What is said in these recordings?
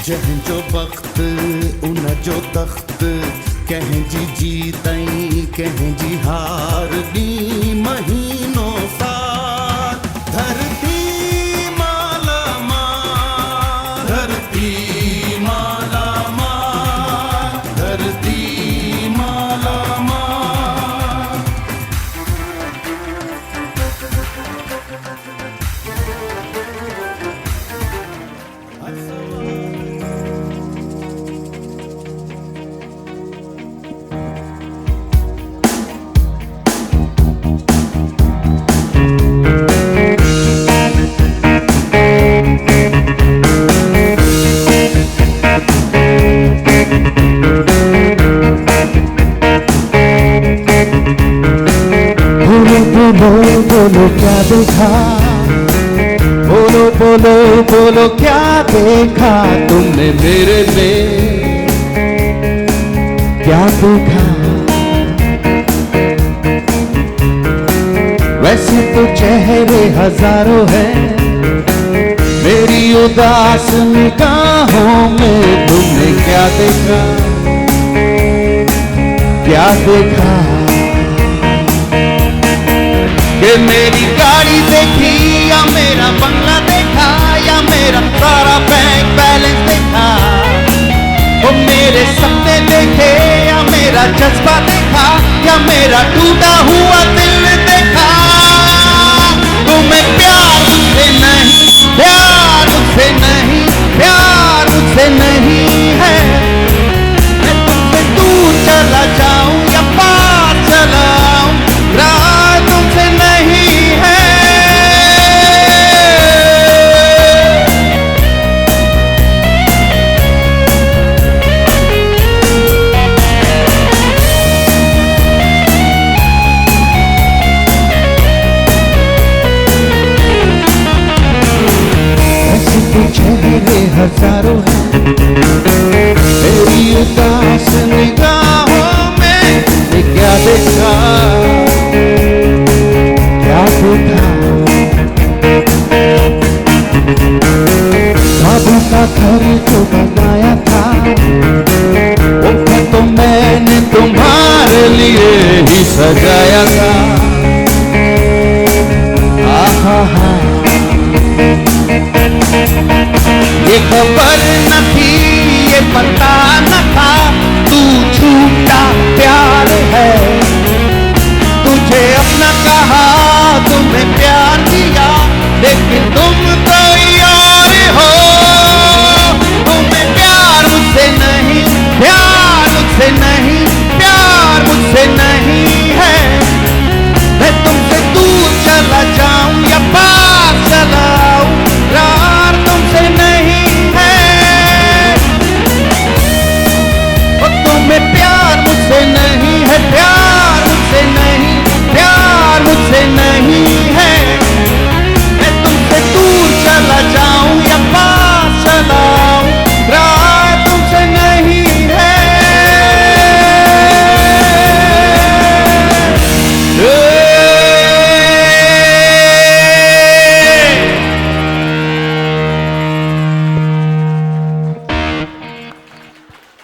जहं जो वक्त उन जो तख्त कहीं जी जीतई कहीं जी हार दी महीनों साल धरती माला माल धरती माला माल धरती माला माल। बोलो क्या देखा, बोलो बोलो बोलो क्या देखा तुमने मेरे में, क्या देखा। वैसे तो चेहरे हजारों हैं, मेरी उदास निगाहों में तुमने क्या देखा, क्या देखा। कि मेरी गाड़ी देखी या मेरा बंगला देखा या मेरा सारा बैंक बैलेंस देखा, वो मेरे सपने देखे या मेरा जज्बा देखा या मेरा टूटा हुआ दिल देखा। तुम्हें प्यार मुझसे नहीं, प्यार मुझसे नहीं, प्यार मुझसे नहीं है। मैं तुमसे दूर चला जाऊं या पास चला आऊं, राह तुमसे नहीं है। ऐसे तो चेहरे हजारों हैं, मेरी उदास निगाहों में क्या देखा, क्या देखा। ख्वाबों का घर जो बनाया था, वो घर तो मैंने तुम्हारे लिए ही सजाया था। आहा हा, ये खबर न थी, ये पता न था, तू झूठा प्यार है। तुझे अपना कहा, तुम्हें प्यार दिया, लेकिन तुम कोई और हो। तुम्हें प्यार मुझसे नहीं, प्यार मुझसे नहीं, प्यार मुझसे नहीं है। मैं तुमसे दूर चला जाऊं या पास चला आऊं, प्यार तुमसे नहीं है। और तुम्हें प्यार मुझसे नहीं है, प्यार मुझसे नहीं, प्यार मुझसे नहीं है। मैं तुमसे दूर चला जाऊं या पास चला आऊं, प्यार तुमसे नहीं है।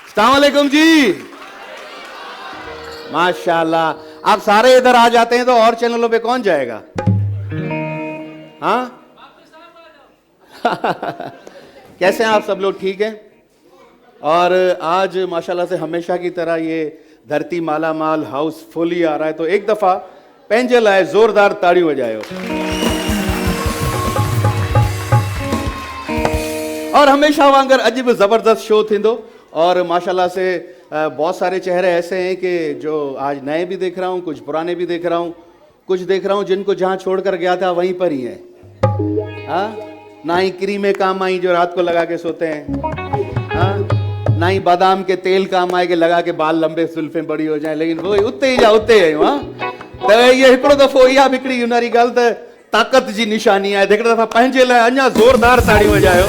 अस्सलाम वालेकुम जी। माशाल्लाह, आप सारे इधर आ जाते हैं तो और चैनलों पे कौन जाएगा? हाँ कैसे हैं आप सब लोग? ठीक हैं? और आज माशाल्लाह से हमेशा की तरह ये धरती माला माल हाउस फुल ही आ रहा है, तो एक दफा पंहिंजे लाइ जोरदार ताड़ियूं वॼायो। और हमेशा वांगर अॼु बि ज़बरदस्त शो थींदो और माशाल्लाह से बहुत सारे चेहरे ऐसे हैं कि जो आज नए भी देख रहा हूँ, कुछ पुराने भी देख रहा हूँ, कुछ देख रहा हूँ जिनको जहाँ छोड़कर गया था वहीं पर ही है। हाँ, ना ही क्रीमें काम आई जो रात को लगा के सोते हैं, हाँ, ना ही बादाम के तेल काम आए कि लगा के बाल लंबे सुल्फे बड़ी हो जाए, लेकिन वो उते ही जा उते आहियूं। हाँ, तो ये हिकिड़ो दफ़ो इहा बि हिकिड़ी यूनारी ॻाल्हि त ताक़त जी निशानी आहे। हिकिड़ो दफ़ा पंहिंजे लाइ अञा ज़ोरदार ताड़ियूं वॼायो।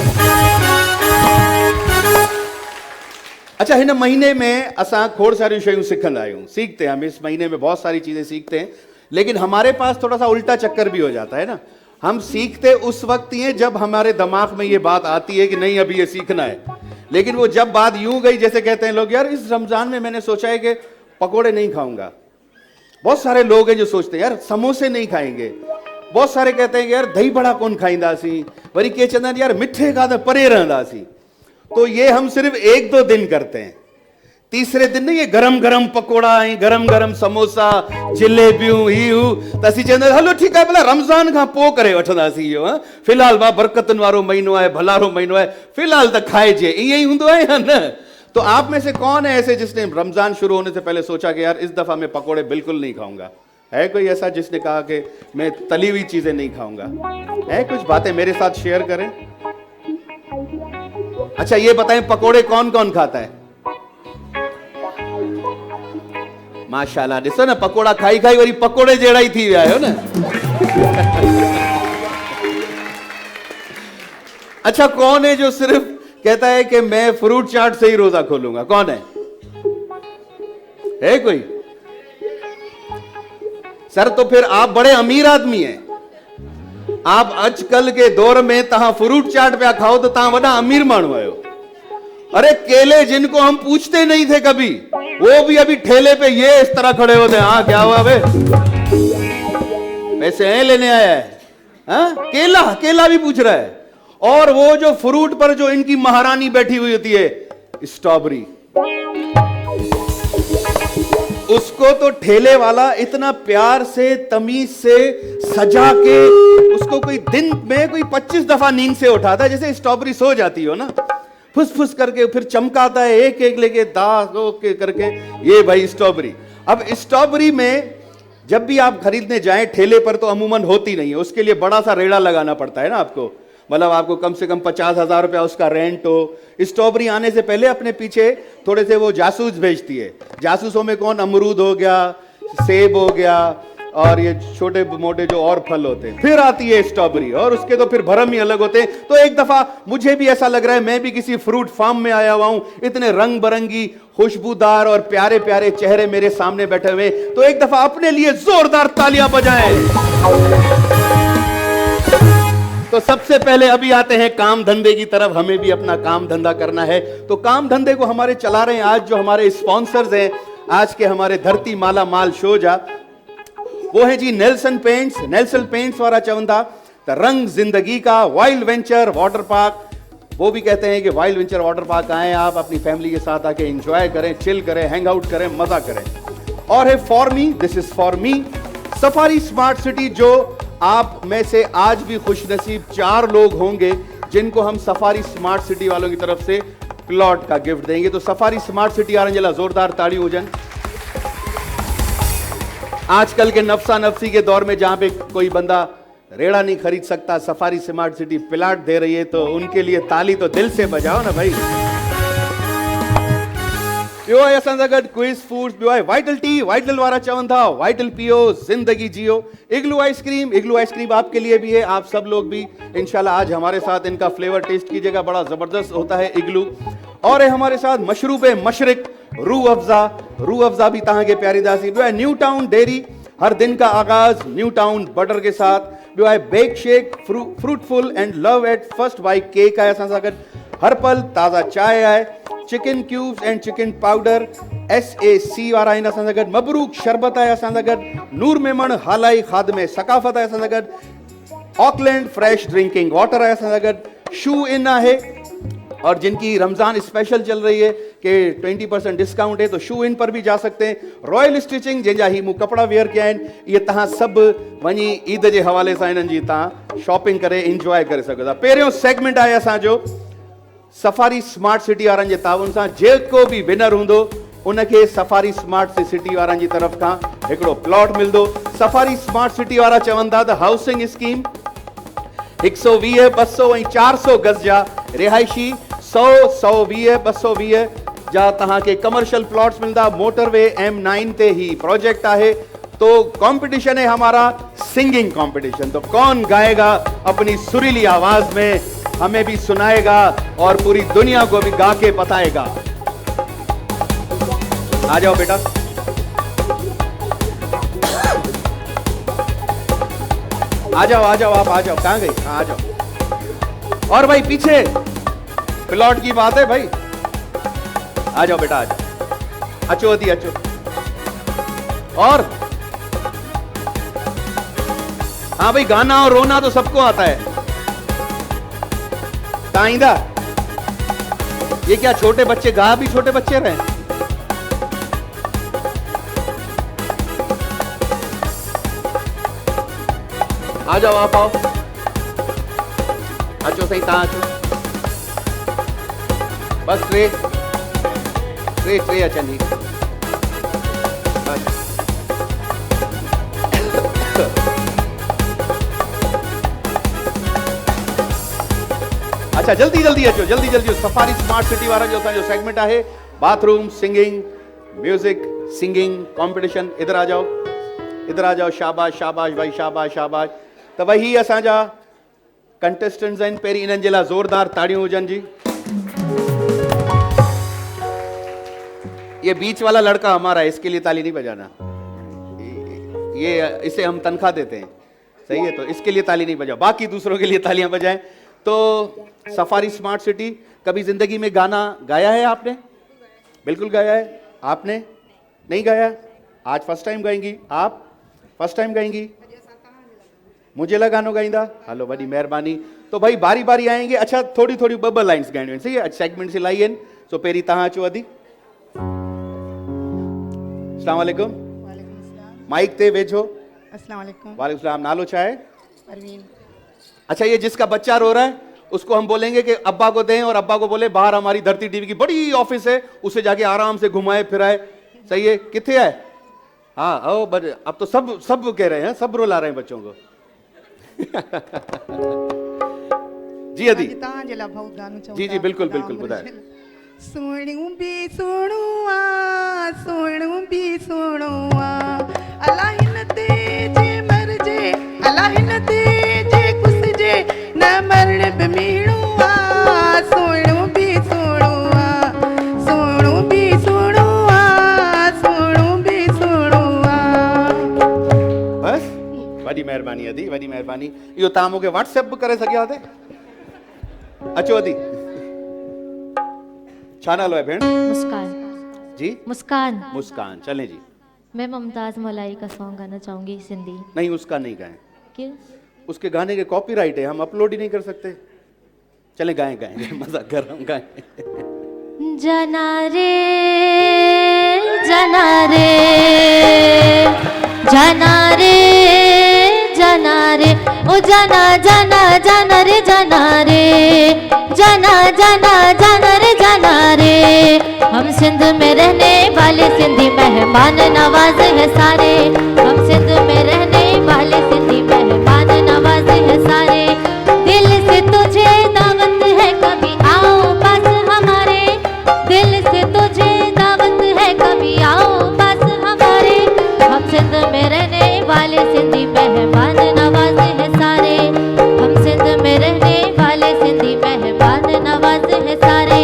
अच्छा, इन महीने में असां खोड़ सारी शयूं सिखंदा आहियूं, सीखते हैं हम। इस महीने में बहुत सारी चीज़ें सीखते हैं, लेकिन हमारे पास थोड़ा सा उल्टा चक्कर भी हो जाता है ना। हम सीखते उस वक्त ही हैं जब हमारे दिमाग में ये बात आती है कि नहीं अभी ये सीखना है, लेकिन वो जब बात यूं गई, जैसे कहते हैं लोग, यार इस रमजान में मैंने सोचा है कि पकोड़े नहीं खाऊंगा। बहुत सारे लोग हैं जो सोचते हैं यार समोसे नहीं खाएंगे। बहुत सारे कहते हैं कि यार दही बड़ा कौन खाईंदासी, वरी के चंदा यार मिठे का तो परे रहंदासी। तो ये हम सिर्फ 1-2 दिन करते हैं। तीसरे दिन नहीं, ये गरम गरम पकोड़ा ऐं गरम गरम समोसा जिलेबियूं ही त असीं चवंदा हलो ठीकु आहे, भला रमज़ान खां पोइ करे वठंदासीं इहो। फ़िलहाल वाह बरकतुनि वारो महीनो आहे, भलारो महीनो आहे, फ़िलहाल त खाइजे, ईअं ही हूंदो आहे या न? तो आप में से कौन है ऐसे जिसने रमजान शुरू होने से पहले सोचा कि यार इस दफा मैं पकोड़े बिल्कुल नहीं खाऊंगा? है कोई ऐसा जिसने कहा कि मैं तली हुई चीजें नहीं खाऊंगा? है कुछ बातें मेरे साथ शेयर करें। अच्छा ये बताएं पकोड़े कौन कौन खाता है? माशाल्लाह, ॾिसो न पकोड़ा खाई खाई वरी पकोड़े जहिड़ा ही थी विया आहियो न। अच्छा कौन है जो सिर्फ कहता है कि मैं फ्रूट चाट से ही रोजा खोलूंगा? कौन है कोई? सर तो फिर आप बड़े अमीर आदमी हैं। आप आजकल के दौर में तहां फ्रूट चाट पे खाओ तो तहां वडा अमीर मानू आयो। अरे केले जिनको हम पूछते नहीं थे कभी, वो भी अभी ठेले पे ये इस तरह खड़े होते हैं। हाँ क्या हुआ बे, पैसे हैं लेने आया है? हाँ केला, केला भी पूछ रहा है। और वो जो फ्रूट पर जो इनकी महारानी बैठी हुई होती है, स्ट्रॉबेरी, उसको तो ठेले वाला इतना प्यार से तमीज से सजा के उसको कोई दिन में कोई 25 दफा नींद से उठाता है, जैसे स्ट्रॉबेरी सो जाती हो ना, फुस फुस करके फिर चमकाता है एक एक लेके दाग के करके, ये भाई स्ट्रॉबेरी। अब स्ट्रॉबेरी में जब भी आप खरीदने जाएं ठेले पर तो अमूमन होती नहीं है, उसके लिए बड़ा सा रेड़ा लगाना पड़ता है ना आपको, मतलब आपको कम से कम 50,000 रुपया उसका रेंट हो। स्ट्रॉबेरी आने से पहले अपने पीछे थोड़े से वो जासूस भेजती है। जासूसों में कौन? अमरूद हो गया, सेब हो गया और ये छोटे मोटे जो और फल होते हैं। फिर आती है स्ट्रॉबेरी और उसके तो फिर भरम ही अलग होते हैं। तो एक दफा मुझे भी ऐसा लग रहा है मैं भी किसी फ्रूट फार्म में आया हुआ हूं, इतने रंग बिरंगी खुशबूदार और प्यारे प्यारे चेहरे मेरे सामने बैठे हुए। तो एक दफा अपने लिए जोरदार तालियां बजाएं। तो सबसे पहले अभी आते हैं काम धंधे की तरफ। हमें भी अपना काम धंधा करना है, तो काम धंधे को हमारे चला रहे हैं आज जो हमारे स्पॉन्सर्स हैं आज के हमारे धरती माला माल शो जा, वो है जी नेल्सन पेंट्स। नेल्सन पेंट्स वाला चवंदा त रंग जिंदगी का वाइल्ड वेंचर वाटर पार्क। वो भी कहते हैं कि वाइल्ड वेंचर वाटर पार्क आए आप अपनी फैमिली के साथ आके एंजॉय करें, चिल करें, हैंग आउट करें, मजा करें। और है for me, this is for me safari smart city, जो आप में से आज भी खुशनसीब 4 लोग होंगे जिनको हम सफारी स्मार्ट सिटी वालों की तरफ से प्लॉट का गिफ्ट देंगे। तो सफारी स्मार्ट सिटी आ रही, जोरदार ताड़ी हो जाए। आजकल के नफसा नफसी के दौर में जहां पे कोई बंदा रेड़ा नहीं खरीद सकता, सफारी स्मार्ट सिटी प्लॉट दे रही है, तो उनके लिए ताली तो दिल से बजाओ ना भाई। ॿियो आहे असां सां गॾु क्विज फूड्स, ॿियो आहे वाइटल टी। वाइटल वारा चवनि था वाइटल पियो जिंदगी जियो। इग्लू आइसक्रीम, इग्लू आइसक्रीम आपके लिए भी है, आप सब लोग भी इंशाल्लाह आज हमारे साथ इनका फ्लेवर टेस्ट कीजिएगा, बड़ा जबरदस्त होता है इग्लू। और है हमारे साथ मशरूब मशरिक रूह अफ़ज़ा भी तहां के प्यारी दासी। ॿियो आहे न्यू टाउन डेयरी, हर दिन का आगाज न्यू टाउन बटर के साथ। ॿियो आहे bake shake fruitful and love at first bite cake आहे असां सां गॾु। हर पल ताज़ा चाय आहे। Chicken cubes and chicken powder SAC वारा आहिनि असां सां गॾु। मबरूक शरबत आहे असां सां गॾु। नूर मेमण हालाई खादमे सकाफ़त आहे असां सां गॾु। ऑकलैंड फ्रेश ड्रिंकिंग वाटर आहे असां सां गॾु। शू इन आहे, और जिनकी रमजान स्पेशल चल रही है कि 20% डिस्काउंट है, तो शू इन पर भी जा सकते हैं। रॉयल स्टिचिंग जंहिंजा ही मूं कपड़ा वेयर किया आहिनि, इहे तव्हां सभु वञी ईद जे हवाले सां इन्हनि जी तव्हां शॉपिंग करे इंजॉय करे सघो था। पहिरियों सेगमेंट आहे असांजो सफारी स्मार्ट सिटी वारनि जे ताउन सां। जेको भी विनर हूंदो उनखे सफारी स्मार्ट सिटी वारनि जी तरफ़ खां हिकिड़ो प्लॉट मिलंदो। सफारी स्मार्ट सिटी वारा चवनि था त हाउसिंग स्कीम 120, 200 ऐं 400 गज जा रिहायशी 100, 120, 220 जा तव्हांखे कमर्शियल प्लॉट्स मिलंदा। मोटरवे M9 ते ही प्रोजेक्ट आहे। तो कंपटीशन है हमारा सिंगिंग कंपटीशन। तो कौन गाएगा अपनी सुरीली आवाज में, हमें भी सुनाएगा और पूरी दुनिया को भी गा के बताएगा। आ जाओ बेटा, आ जाओ आप आ जाओ। कहां गई? आ जाओ। और भाई पीछे प्लॉट की बात है भाई। आ जाओ बेटा, आ जाओ। अचो अदी अचो। और हाँ भाई, गाना और रोना तो सबको आता है। ताइंदा, ये क्या छोटे बच्चे गा भी छोटे बच्चे रहे? आ जाओ, आप आओ। अचो सही, तहां अचो। बस टे टे टे अचनि। अच्छा, जल्दी जल्दी अचो, जल्दी जल्दी। सफारी स्मार्ट सिटी वाला जो सेगमेंट है, bathroom singing, music singing competition. इधर आ जाओ, इधर आ जाओ। शाबाश शाबाश भाई, शाबाश शाबाश। तो वही असांजा कंटेस्टेंट्स आहिनि। पहिरीं इन्हनि जे लाइ ज़ोरदार ताड़ियूं हुजनि जी। ये बीच वाला लड़का हमारा है, इसके लिए ताली नहीं बजाना। ये इसे हम तनख्वाह देते हैं, सही है? तो इसके लिए ताली नहीं बजाओ, बाकी दूसरों के लिए तालियां बजाएं। तो सफारी स्मार्ट सिटी, कभी जिंदगी में गाना गाया है आपने? बिल्कुल गाया है। आपने नहीं गाया? आज फर्स्ट टाइम गाएंगी आप? फर्स्ट टाइम गाएंगी? मुझे लगा गानो गाइंदा। हलो, वॾी महिरबानी। तो भाई बारी बारी आएंगे। अच्छा, थोड़ी थोड़ी ॿ लाइन्स गाइणियूं आहिनि, सही है? सेगमेंट से लाई आहिनि। सो पहिरीं तव्हां अचो अदी। अस्सलाम वालेकुम। माइक ते वेझो। अस्सलाम वालेकुम। वालेकुम सलाम। नालो छा है? परवीन। अच्छा, ये जिसका बच्चा रो रहा है उसको हम बोलेंगे कि अब्बा को दें, और अब्बा को बोले बाहर हमारी धरती टीवी की बड़ी ऑफिस है, उसे जाके आराम से घुमाए फिराए, सही है? किथे है? हाँ, ओ अब तो सब कह रहे हैं, सब रुला रहे हैं बच्चों को। जी अदी। जी जी, बिल्कुल बिल्कुल, बताए। सोणू भी सोणुआ, सोणू भी सोणुआ, अल्लाह हिन ते जे मर जे, अल्लाह हिन ते जे कुस जे, न मरण बि मीणुआ, सोणू भी सोणुआ, सोणू भी सोणुआ, सोणू भी सोणुआ। बस, वॾी महिरबानी अदी, वॾी महिरबानी। इहो तव्हां मूंखे व्हाट्सएप बि करे सघिया थे। अचो अदी। छा नालो है भेण? मुस्कान। जी? मुस्कान। मुस्कान, चलें जी। मैं मुमताज मलाई का सॉन्ग गाना चाहूंगी सिंधी। नहीं, उसका नहीं गाएं। क्यों? उसके गाने के कॉपीराइट है, हम अपलोड ही नहीं कर सकते। चले गाएं गाएं, मजाक कर रहा हूं, गाएं। जना रे जना रे जना रे जना रे, ओ जना जना जना रे जना रे, जना जना जना रे जना रे। हम सिंध में रहने वाले सिंधी मेहमान नवाज है सारे, हम सिंध में रहने वाले सिंधी मेहमान नवाज है सारे। दिल से तुझे दावत है, कभी आओ पास हमारे, दिल से तुझे दावत है, कभी आओ पास हमारे। हम सिंध में रहने वाले सिंधी मेहमान नवाज है सारे, हम सिंध में रहने वाले सिंधी मेहमान नवाज है सारे।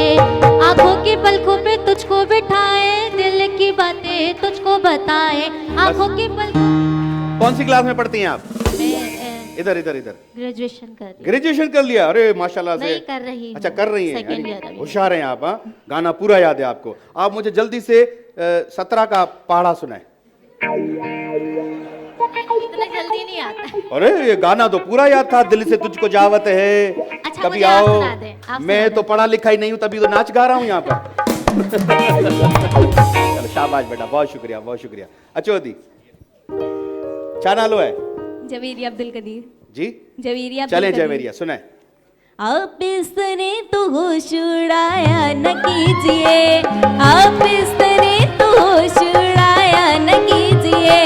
आंखों की पलकों पे तुझको बिठाए, दिल की बातें तुझको बताए, आंखों की पलकों। कौन सी क्लास में पढ़ती हैं आप? मैं इधर इधर इधर। ग्रेजुएशन कर रही हूँ। ग्रेजुएशन कर लिया? अरे माशाल्लाह से। नहीं कर रही हूँ। अच्छा, कर रही हैं, सेकंड यानी ईयर अभी। होशियार हैं आप। हाँ, गाना पूरा याद है आपको। आप मुझे जल्दी से 17 का पहाड़ा सुनाए। इतना जल्दी नहीं आता। अरे ये गाना तो पूरा याद था। दिल से तुझको जावत है, अच्छा, कभी मुझे आप आओ। सुना दें, आप मैं सुना तो दें। पढ़ा लिखा ही नहीं हूँ, तभी तो नाच गा रहा हूँ यहाँ पर। चलो शाबाश बेटा, बहुत शुक्रिया, बहुत शुक्रिया। अच्छो दी, क्या नालो है? जवेरिया अब्दुल कदीर। जी? जवेरिया चलें जवेरिया, सुनाए। आप इस तरह तो होश उड़ाया न कीजिए, आप इस तरह तो होश उड़ाया न कीजिए,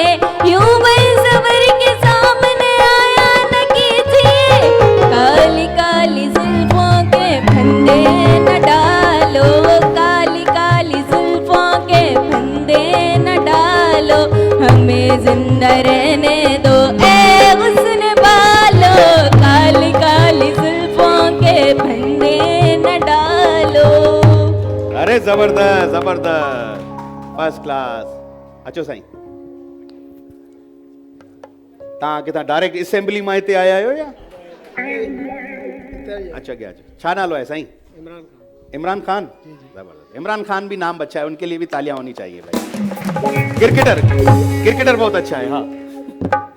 यूं बेसबर के सामने आया न कीजिए। काली काली जुल्फों के फंदे न डालो, काली काली जुल्फों के फंदे न डालो, हमें जिंदा रहने दो ए हुस्न वालो, काली काली जुल्फों के फंदे न डालो। अरे जबरदस्त जबरदस्त, फर्स्ट क्लास। अचो साईं, तव्हां किथां डायरेक्ट असेंबली मां हिते आया आहियो या? अच्छा, क्या छा नालो आहे साईं? इमरान खान, जबरदस्त। इमरान खान भी नाम अच्छा है, उनके लिए भी तालियां होनी चाहिए भाई। क्रिकेटर बहुत अच्छा है। हाँ,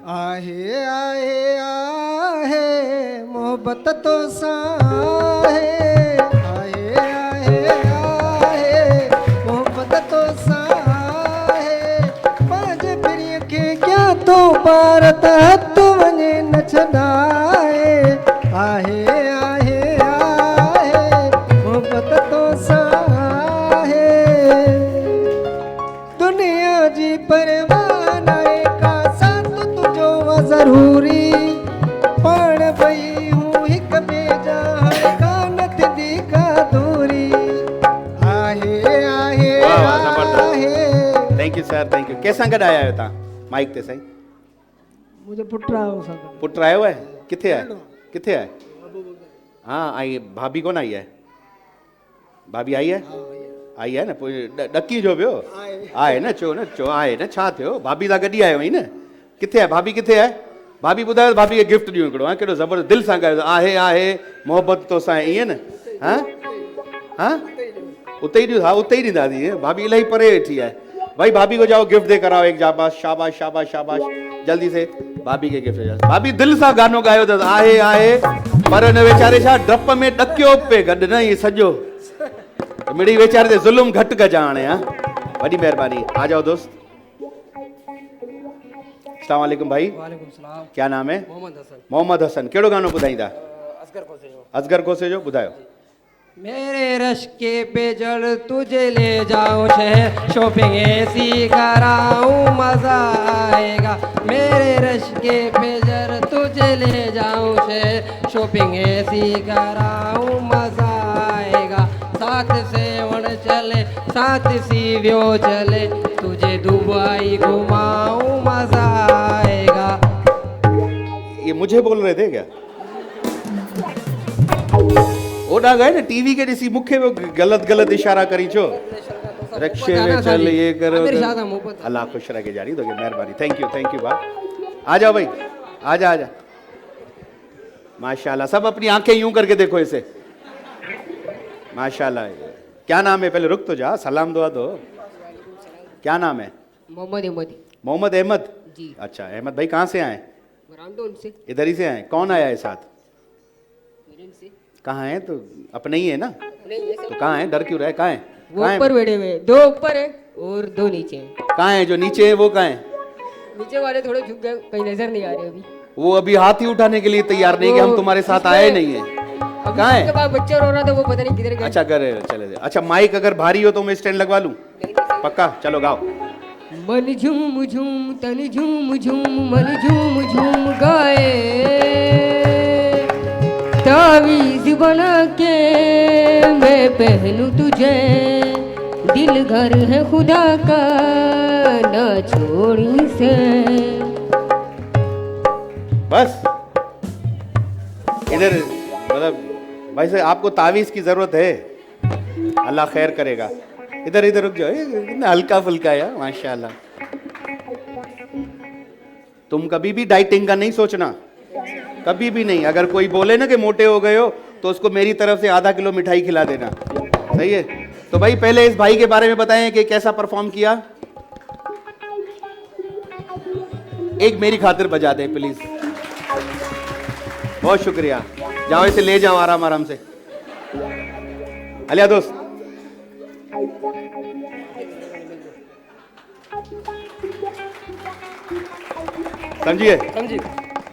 आहे आहे आहे मोहब्बत तो साहे, आहे आहे आहे मोहब्बत तो साहे, माझे प्रिय के क्या तो भारत तो वने न छॾाए, आहे आहे आहे मोहब्बत तो साहे, दुनिया जी परवाह नाए का साथ तुझो ज़रूरी, पण भई हूँ हिक बेजा कानत दी का दूरी, आहे आहे वाह, वाह, जबरदस्त। आहे thank you sir, thank you. कैसा गॾु आया आहियो तव्हां माइक ते साईं? मुझे पुट्रा हो सकता पुट आयो आहे? किथे आहे? किथे आहे? हाँ, आई भाभी कोन आई आहे? भाभी आई है? आई है न, पोइ ॾकी जो पियो आहे न, चो आहे न, छा थियो? भाभी सां गॾु ई आयो आहीं न? किथे आहे भाभी? किथे आहे भाभी? ॿुधायो भाभी खे गिफ्ट ॾियूं हिकिड़ो। केॾो ज़बरदस्त दिलि सां ॻायो, आहे आहे मोहब्बत तोसां, ईअं न? हाँ हाँ, उते ई ॾियूं, हा उते ई ॾींदासीं। भाभी इलाही परे वेठी आहे भाई, भाभी को जाओ गिफ्ट दे कर आओ एक, शाबाश शाबाश शाबाश शाबाश, जल्दी से भाभी के गिफ्ट दे। भाभी दिलि सां गानो ॻायो अथसि, आहे आहे, पर हिन वेचारे छा डप में ॾकियो पे गॾु न इहे सॼो, मिड़ी वेचारे ते ज़ुल्म घटि कजां हाणे। हाँ, वॾी महिरबानी। आ जाओ दोस्त। अस्सलाम वालेकुम भाई। वालेकुम सलाम। क्या नाम है? मोहम्मद हसन। मोहम्मद हसन। कहिड़ो गानो ॿुधाईंदा? असगर खोसेजो। असगर कोसे जो ॿुधायो। मेरे रश्के पे जड़ तुझे ले जाऊं शहर, शॉपिंग ऐसी कराऊं मजा आएगा, मेरे रश्के पे जड़ तुझे ले जाऊं शहर, शॉपिंग ऐसी कराऊं मजा आएगा, साथ सेवण चले साथ सीव्यो चले, तुझे दुबई घुमाऊं मजा आएगा। ये मुझे बोल रहे थे क्या? ओॾा गए न टीवी के ॾिसी मूंखे गलत गलत इशारा करी छो? रक्षे में चल ये करो। अल्लाह खुश रखे जानी तो मेहरबानी। थैंक यू भाई। आ जाओ भाई, आजा आजा। माशाल्लाह, सब अपनी आंखें यूं करके देखो इसे। माशाल्लाह। क्या नाम है? पहले रुक तो जा, सलाम दुआ दो। क्या नाम है? मोहम्मद अहमद। मोहम्मद अहमद जी। अच्छा, अहमद भाई कहाँ से आए? रामदोन से। इधर ही से आए। कौन आया है साथ? मेरठ से। कहाँ है? तो अपने ही है ना? नहीं, ये तो कहाँ है? डर क्यों रहा है? कहाँ है? वो कहाँ है? ऊपर बैठे हुए, दो ऊपर है और दो नीचे हैं। कहाँ है? जो नीचे है वो कहाँ है? नीचे वाले थोड़े झुक गए, कहीं नजर नहीं आ रहे अभी। वो अभी हाथ ही उठाने के लिए तैयार नहीं कि हम तुम्हारे साथ आए नहीं है। कहाँ है? उसके बाद बच्चा रो रहा था, वो पता नहीं किधर गया। अच्छा करे चले। अच्छा, माइक अगर भारी हो तो मैं स्टैंड लगवा लूं? पक्का? चलो गाओ। मन झूम झूम तन झूम झूम मन झूम झूम गाए, तावीज बना के मैं पहनूं तुझे, दिल घर है खुदा का ना छोड़ी से। बस इधर मतलब भाई साहब आपको तावीज की जरूरत है, अल्लाह खैर करेगा। इधर इधर रुक जाओ, इतना हल्का फुल्का है माशाल्लाह। तुम कभी भी डाइटिंग का नहीं सोचना, कभी भी नहीं। अगर कोई बोले ना कि मोटे हो गए हो तो उसको मेरी तरफ से आधा किलो मिठाई खिला देना, सही है? तो भाई पहले इस भाई के बारे में बताएं कि कैसा परफॉर्म किया। एक मेरी खातिर बजा दें प्लीज। बहुत शुक्रिया। जाओ इसे ले जाओ आराम आराम से। अलिया दोस्त, समझिए? समझिए।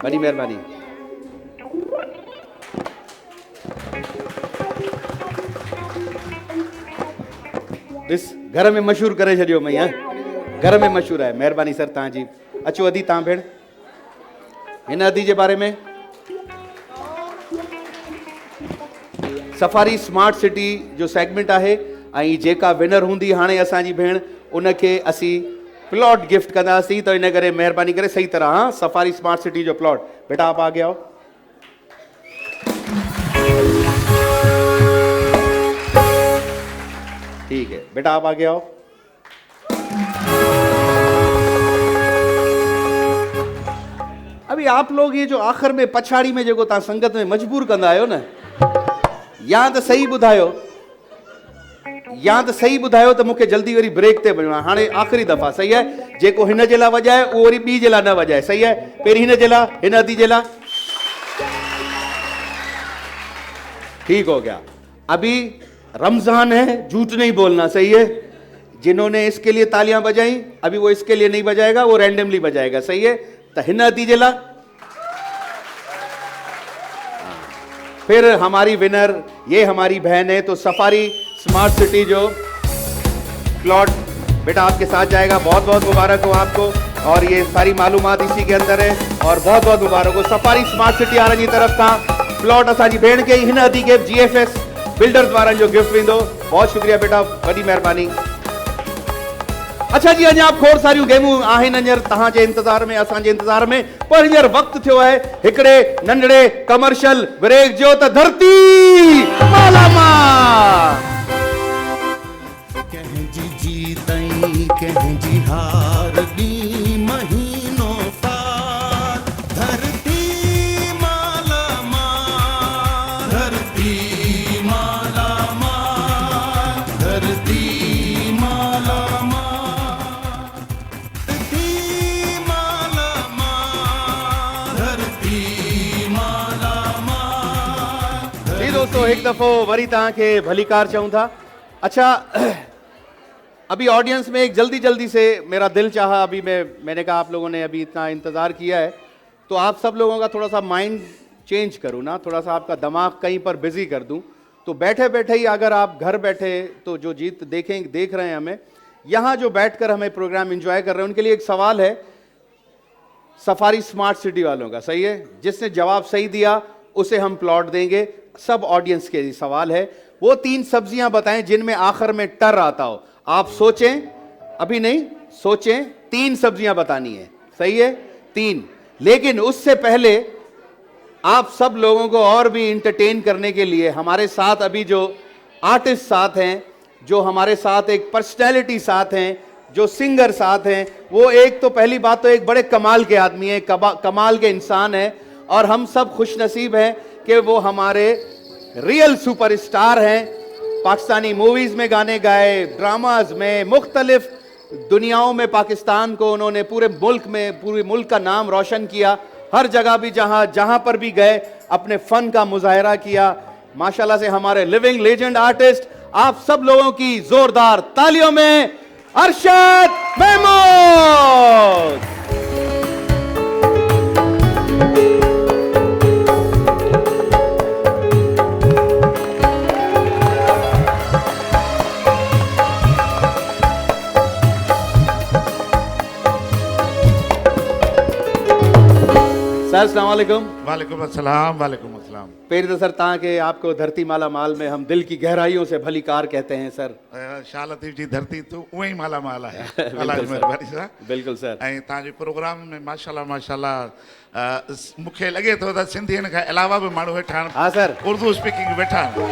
बड़ी मेहरबानी। इस घर में मशहूर करे छॾियो मई। घर में मशहूर है। मेहरबानी सर तव्हांजी। अचो अदी तव्हां भेण, हिन अदी जे बारे में। सफारी स्मार्ट सिटी जो सेगमेंट आहे ऐं जेका विनर हूंदी हाणे असांजी भेण उनखे असीं प्लॉट गिफ्ट कंदासीं। तो इन करे महिरबानी करे सही तरह, हाँ, सफारी स्मार्ट सिटी जो प्लॉट। बेटा आप आगे आओ। ठीक है बेटा आप आगे आओ। अभी आप लोग ये जो आखिर में पछाड़ी में जो तव्हां संगत में मजबूर कंदा आहियो न, या तो सही ॿुधायो या तो सही ॿुधायो त मूंखे जल्दी वरी ब्रेक ते वञणो आहे। हाणे आख़िरी दफ़ा सही आहे, जेको हिन जे लाइ वॼाए उहो वरी ॿी जे लाइ न वॼाए, सही आहे? पहिरीं हिन जे लाइ, हिन अदी जे लाइ। ठीक हो गया। अभी रमजान है, झूठ नहीं बोलना, सही है? जिन्होंने इसके लिए तालियां बजाई अभी वो इसके लिए नहीं बजाएगा, वो रैंडमली बजाएगा, सही है? तो हिन अदी जे लाइ। फिर हमारी विनर ये हमारी बहन है, तो सफारी स्मार्ट सिटी जो प्लॉट बेटा आपके साथ जाएगा। बहुत बहुत मुबारक हो आपको, और ये सारी मालूमात इसी के अंदर है, और बहुत बहुत मुबारक हो। सफारी स्मार्ट सिटी वारनि जी तरफ सां प्लॉट असांजी भेण खे हिन अदी खे GFS बिल्डर्स वारनि जो गिफ्ट वेंदो। बहुत शुक्रिया बेटा, वॾी महिरबानी। अच्छा जी, अञा खोड़ सारियूं गेमूं आहिनि हींअर तव्हांजे इंतज़ार में, असांजे इंतज़ार में, पर हींअर वक़्तु थियो आहे हिकिड़े नंढड़े कमर्शियल ब्रेक जो। त धरती मालामाल। कंहिंजी जीत ऐं कंहिंजी हार ॾींहुं महीनो साल। धरती मालामाल, धरती मालामाल, धरती मालामाल, धरती मालामाल, धरती मालामाल। जी दोस्तों, एक दफ़ो वरी तव्हांखे भलीकार चऊं था। अच्छा, अभी ऑडियंस में एक जल्दी से मेरा दिल चाहा, अभी मैंने कहा आप लोगों ने अभी इतना इंतज़ार किया है, तो आप सब लोगों का थोड़ा सा माइंड चेंज करूँ ना, थोड़ा सा आपका दिमाग कहीं पर बिजी कर दूँ। तो बैठे बैठे ही अगर आप घर बैठे तो जो देख रहे हैं हमें, यहाँ जो बैठकर हमें प्रोग्राम एंजॉय कर रहे हैं, उनके लिए एक सवाल है सफारी स्मार्ट सिटी वालों का, सही है? जिसने जवाब सही दिया उसे हम प्लॉट देंगे। सब ऑडियंस के लिए सवाल है, वो 3 सब्जियां बताएं जिनमें आखिर में टर आता हो। आप सोचें, अभी नहीं सोचें, 3 सब्जियां बतानी है, सही है? 3। लेकिन उससे पहले आप सब लोगों को और भी इंटरटेन करने के लिए हमारे साथ अभी जो आर्टिस्ट साथ हैं, जो हमारे साथ एक पर्सनैलिटी साथ हैं, जो सिंगर साथ हैं, वो एक तो पहली बात तो एक बड़े कमाल के आदमी हैं, कमाल के इंसान हैं, और हम सब खुश नसीब हैं कि वो हमारे रियल सुपरस्टार हैं। पाकिस्तानी मूवीज़ में गाने गाए, ड्रामाज में, मुख्तलिफ दुनियाओं में पाकिस्तान को उन्होंने पूरे मुल्क का नाम रोशन किया। हर जगह भी जहां पर भी गए अपने फ़न का मुजाहरा किया। माशाल्लाह से हमारे लिविंग लेजेंड आर्टिस्ट, आप सब लोगों की जोरदार तालियों में अरशद महमूद। सर अस्सलाम वालेकुम। वालेकुम अस्सलाम। वालेकुम अस्सलाम। पहिरीं त सर तव्हांखे आपको धरती माला माल में हम दिल की गहराइयों से भली कार कहते हैं सर। शाह लतीफ़ जी धरती तो उहे ई माला माल आहे। बिल्कुल सर। महिरबानी सां। बिल्कुल सर। ऐं तव्हांजे प्रोग्राम में माशाल्लाह माशाल्लाह मूंखे लॻे थो त सिंधियुनि खां अलावा बि माण्हू वेठा आहिनि। हाँ सर। उर्दू स्पीकिंग वेठा आहिनि।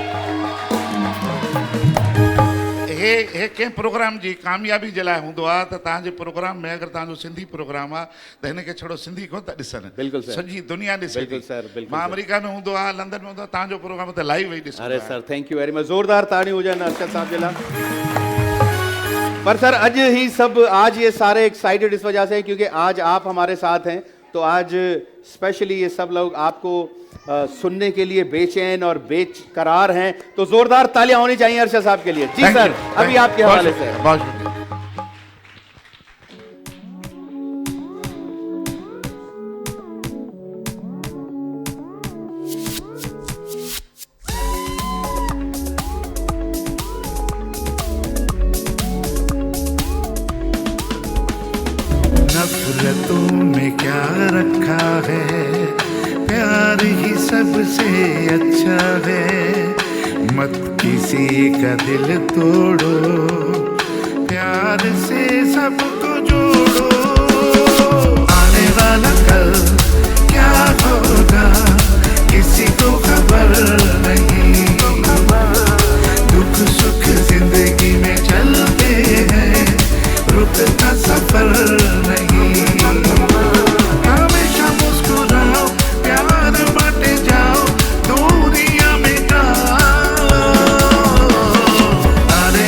हे कंहिं प्रोग्राम जी कामयाबी जे लाइ हूंदो आहे त तव्हांजे प्रोग्राम में अगरि तव्हांजो सिंधी प्रोग्राम आहे त हिनखे छड़ो सिंधी कोन था ॾिसनि, बिल्कुल सर। सॼी दुनिया ॾिसे। बिल्कुल सर, बिल्कुल मां सर। अमेरिका में हूंदो आहे, लंदन में हूंदो आहे, तव्हांजो प्रोग्राम त लाइव वेही ॾिसंदो अरे आहे। Sir thank you very much. जोरदार ताड़ियूं हुजनि अरशद साहब जे लाइ। पर सर अॼु ही सब आज ये सारे एक्साइटेड इस वजह से क्योंकि आज आप हमारे साथ हैं, तो आज स्पेशली ये सब लोग आपको सुनने के लिए बेचैन और बेकरार हैं, तो जोरदार तालियां होनी चाहिए अरशद साहब के लिए। जी Thank सर, you, अभी thank you। आपके हवाले से। बहुत शुक्रिया। नफरतों में क्या रखा है, प्यार ही सबसे अच्छा है। मत किसी का दिल तोड़ो, प्यार से सबको जोड़ो। आने वाला कल क्या होगा किसी को खबर नहीं, दुख सुख जिंदगी में चलते हैं, रुकता सफर नहीं। हमेशा मुस्कुराओ, प्यार बांटे जाओ, दुनिया में गाओ। आने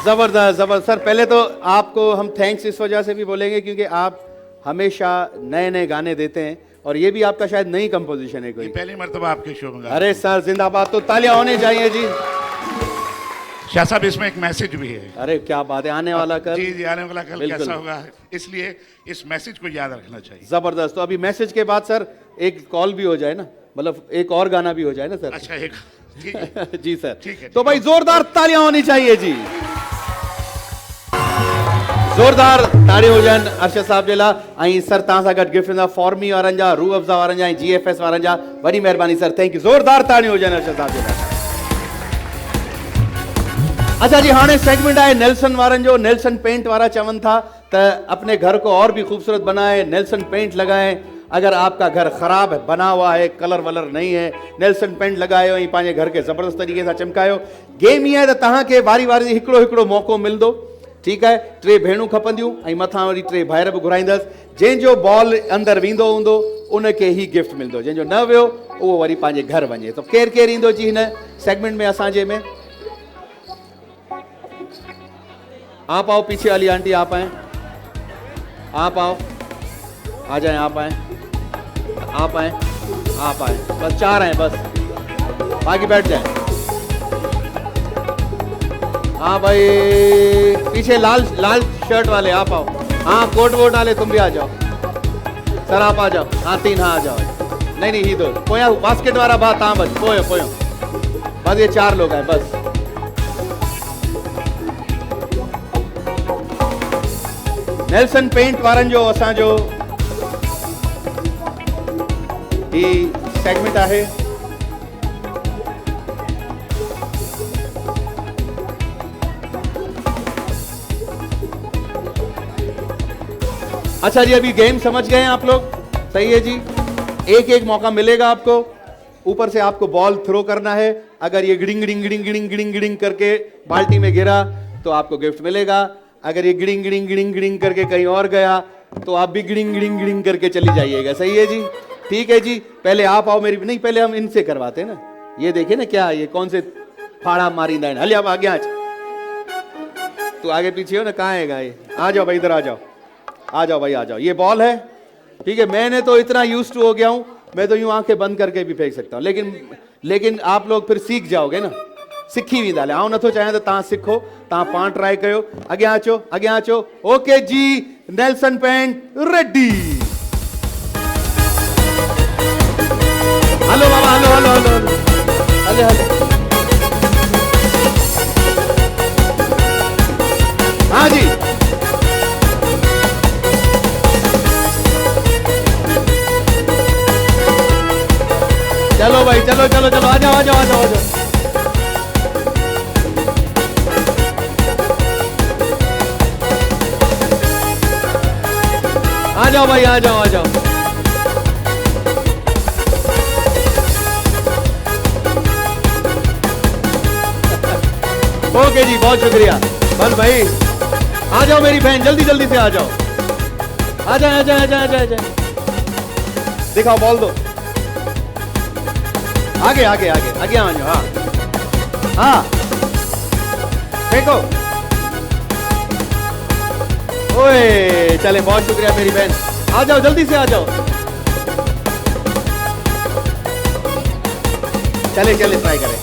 जबरदस्त जबरदस्त सर। पहले तो आपको हम थैंक्स इस वजह से भी बोलेंगे क्योंकि आप हमेशा नए नए गाने देते हैं और ये भी आपका शायद नई कंपोजिशन है कोई। ये पहली मर्तबा आपके शो में गा। अरे सर जिंदाबाद, तो तालियां होने चाहिए जी। शाह साहब इसमें एक मैसेज भी है। अरे क्या बात है, आने वाला कल। जी जी, आने वाला कल बिल्कुल। कैसा होगा, इसलिए इस मैसेज को याद रखना चाहिए। जबरदस्त। तो अभी मैसेज के बाद सर एक कॉल भी हो जाए ना, मतलब एक और गाना भी हो जाए ना सर। अच्छा एक ठीक है। जी सर। ठीक है, तो ठीक भाई जोरदार तालियां होनी चाहिए जी, जोरदार ताड़ी हुजनि अरशद साहब जे लाइ। ऐं सर तव्हां सां गॾु गिफ्ट ईंदा फॉर्मी वारनि जा, रूह अफ़ज़ा वारनि जा ऐं GFS वारनि जा। वॾी महिरबानी सर, थैंक यू। जोरदार ताड़ी हुजनि अरशद साहब जे लाइ। अच्छा जी, हाणे सेगमेंट आहे नेल्सन वारनि जो। नेल्सन पेंट वारा चवनि था त अपने घर को और भी खूबसूरत बनाए, नेल्सन पेंट लगाएं। अगर आपका घर ख़राब बना हुआ है, कलर वलर नहीं है, नेल्सन पेंट लगायो ऐं पंहिंजे घर खे ज़बरदस्त तरीक़े सां चमकायो। गेम इहा आहे त तव्हांखे वारी वारी हिकिड़ो हिकिड़ो मौक़ो मिलंदो, ठीकु आहे। 3 भेणूं खपंदियूं ऐं मथां वरी 3 भाइर बि घुराईंदसि। जंहिंजो बॉल अंदरि वेंदो हूंदो उनखे ई गिफ्ट मिलंदो, जंहिंजो न वियो उहो वरी पंहिंजे घर वञे। त केरु केरु ईंदो जी हिन सेगमेंट में असांजे में? आप आओ, पीछे वाली आंटी आप आए, आप आओ, आ जाएं, आप आए, आप आए, आप आए। बस 4 हैं बस, बाकी बैठ जाएं। हाँ भाई, पीछे लाल लाल शर्ट वाले आप आओ। हाँ कोट वोट वाले तुम भी आ जाओ। सर आप आ जाओ। हाँ 3, हाँ आ जाओ। नहीं नहीं ही दो पोया बास्केट वाला बात। हाँ बस पोयो पोयो, बस ये 4 लोग हैं बस। नेल्सन पेंट वारनि जो असांजो ही सेगमेंट आहे। अच्छा जी, अभी गेम समझ गए हैं आप लोग? सही है जी। एक एक मौका मिलेगा आपको। ऊपर से आपको बॉल थ्रो करना है। अगर ये गिडिंग गिडिंग गिडिंग गिडिंग गिडिंग गिडिंग करके बाल्टी में गिरा तो आपको गिफ्ट मिलेगा। अगर ये गिडिंग गिडिंग गिडिंग गिडिंग करके कहीं और गया तो आप भी गिडिंग गिडिंग गिडिंग करके चली जाइएगा। सही है जी, ठीक है जी। पहले आप आओ मेरी, नहीं पहले हम इनसे करवाते हैं ना। ये देखिए ना क्या ये कौन से फाड़ा मारींदा है। हलिया आगे आज तू आगे पीछे हो ना, कहाँ है ये? आ जाओ भाई, इधर आ जाओ, आ जाओ भाई, आ जाओ। ये बॉल है, ठीक है। मैंने तो इतना यूज टू हो गया हूं, मैं तो यूं आंखें बंद करके भी फेंक सकता हूं, लेकिन आप लोग फिर सीख जाओगे ना, सिखी वेंदा। आऊं नथो चाहियां त तव्हां सिखो, तव्हां पाण ट्राई कयो। अॻियां अचो, अॻियां अचो। ओके जी, नेल्सन पेंट रेडी। हलो बाबा, हलो हलो हलो हले हले। हाँ जी, चलो भाई, चलो चलो चलो, आ जाओ आ जाओ आ जाओ आ जाओ। आ जाओ भाई, आ जाओ आ जाओ। ओके जी, बहुत शुक्रिया। बस भाई आ जाओ मेरी बहन, जल्दी जल्दी से आ जाओ। आ जाए आ जाए आ जाए आ जाए। दिखाओ, बॉल दो। आगे आगे आगे आगे आ जाओ। हाँ हाँ, देखो। ओए चले, बहुत शुक्रिया मेरी बहन। आ जाओ जल्दी से, आ जाओ। चले चले, ट्राई करें।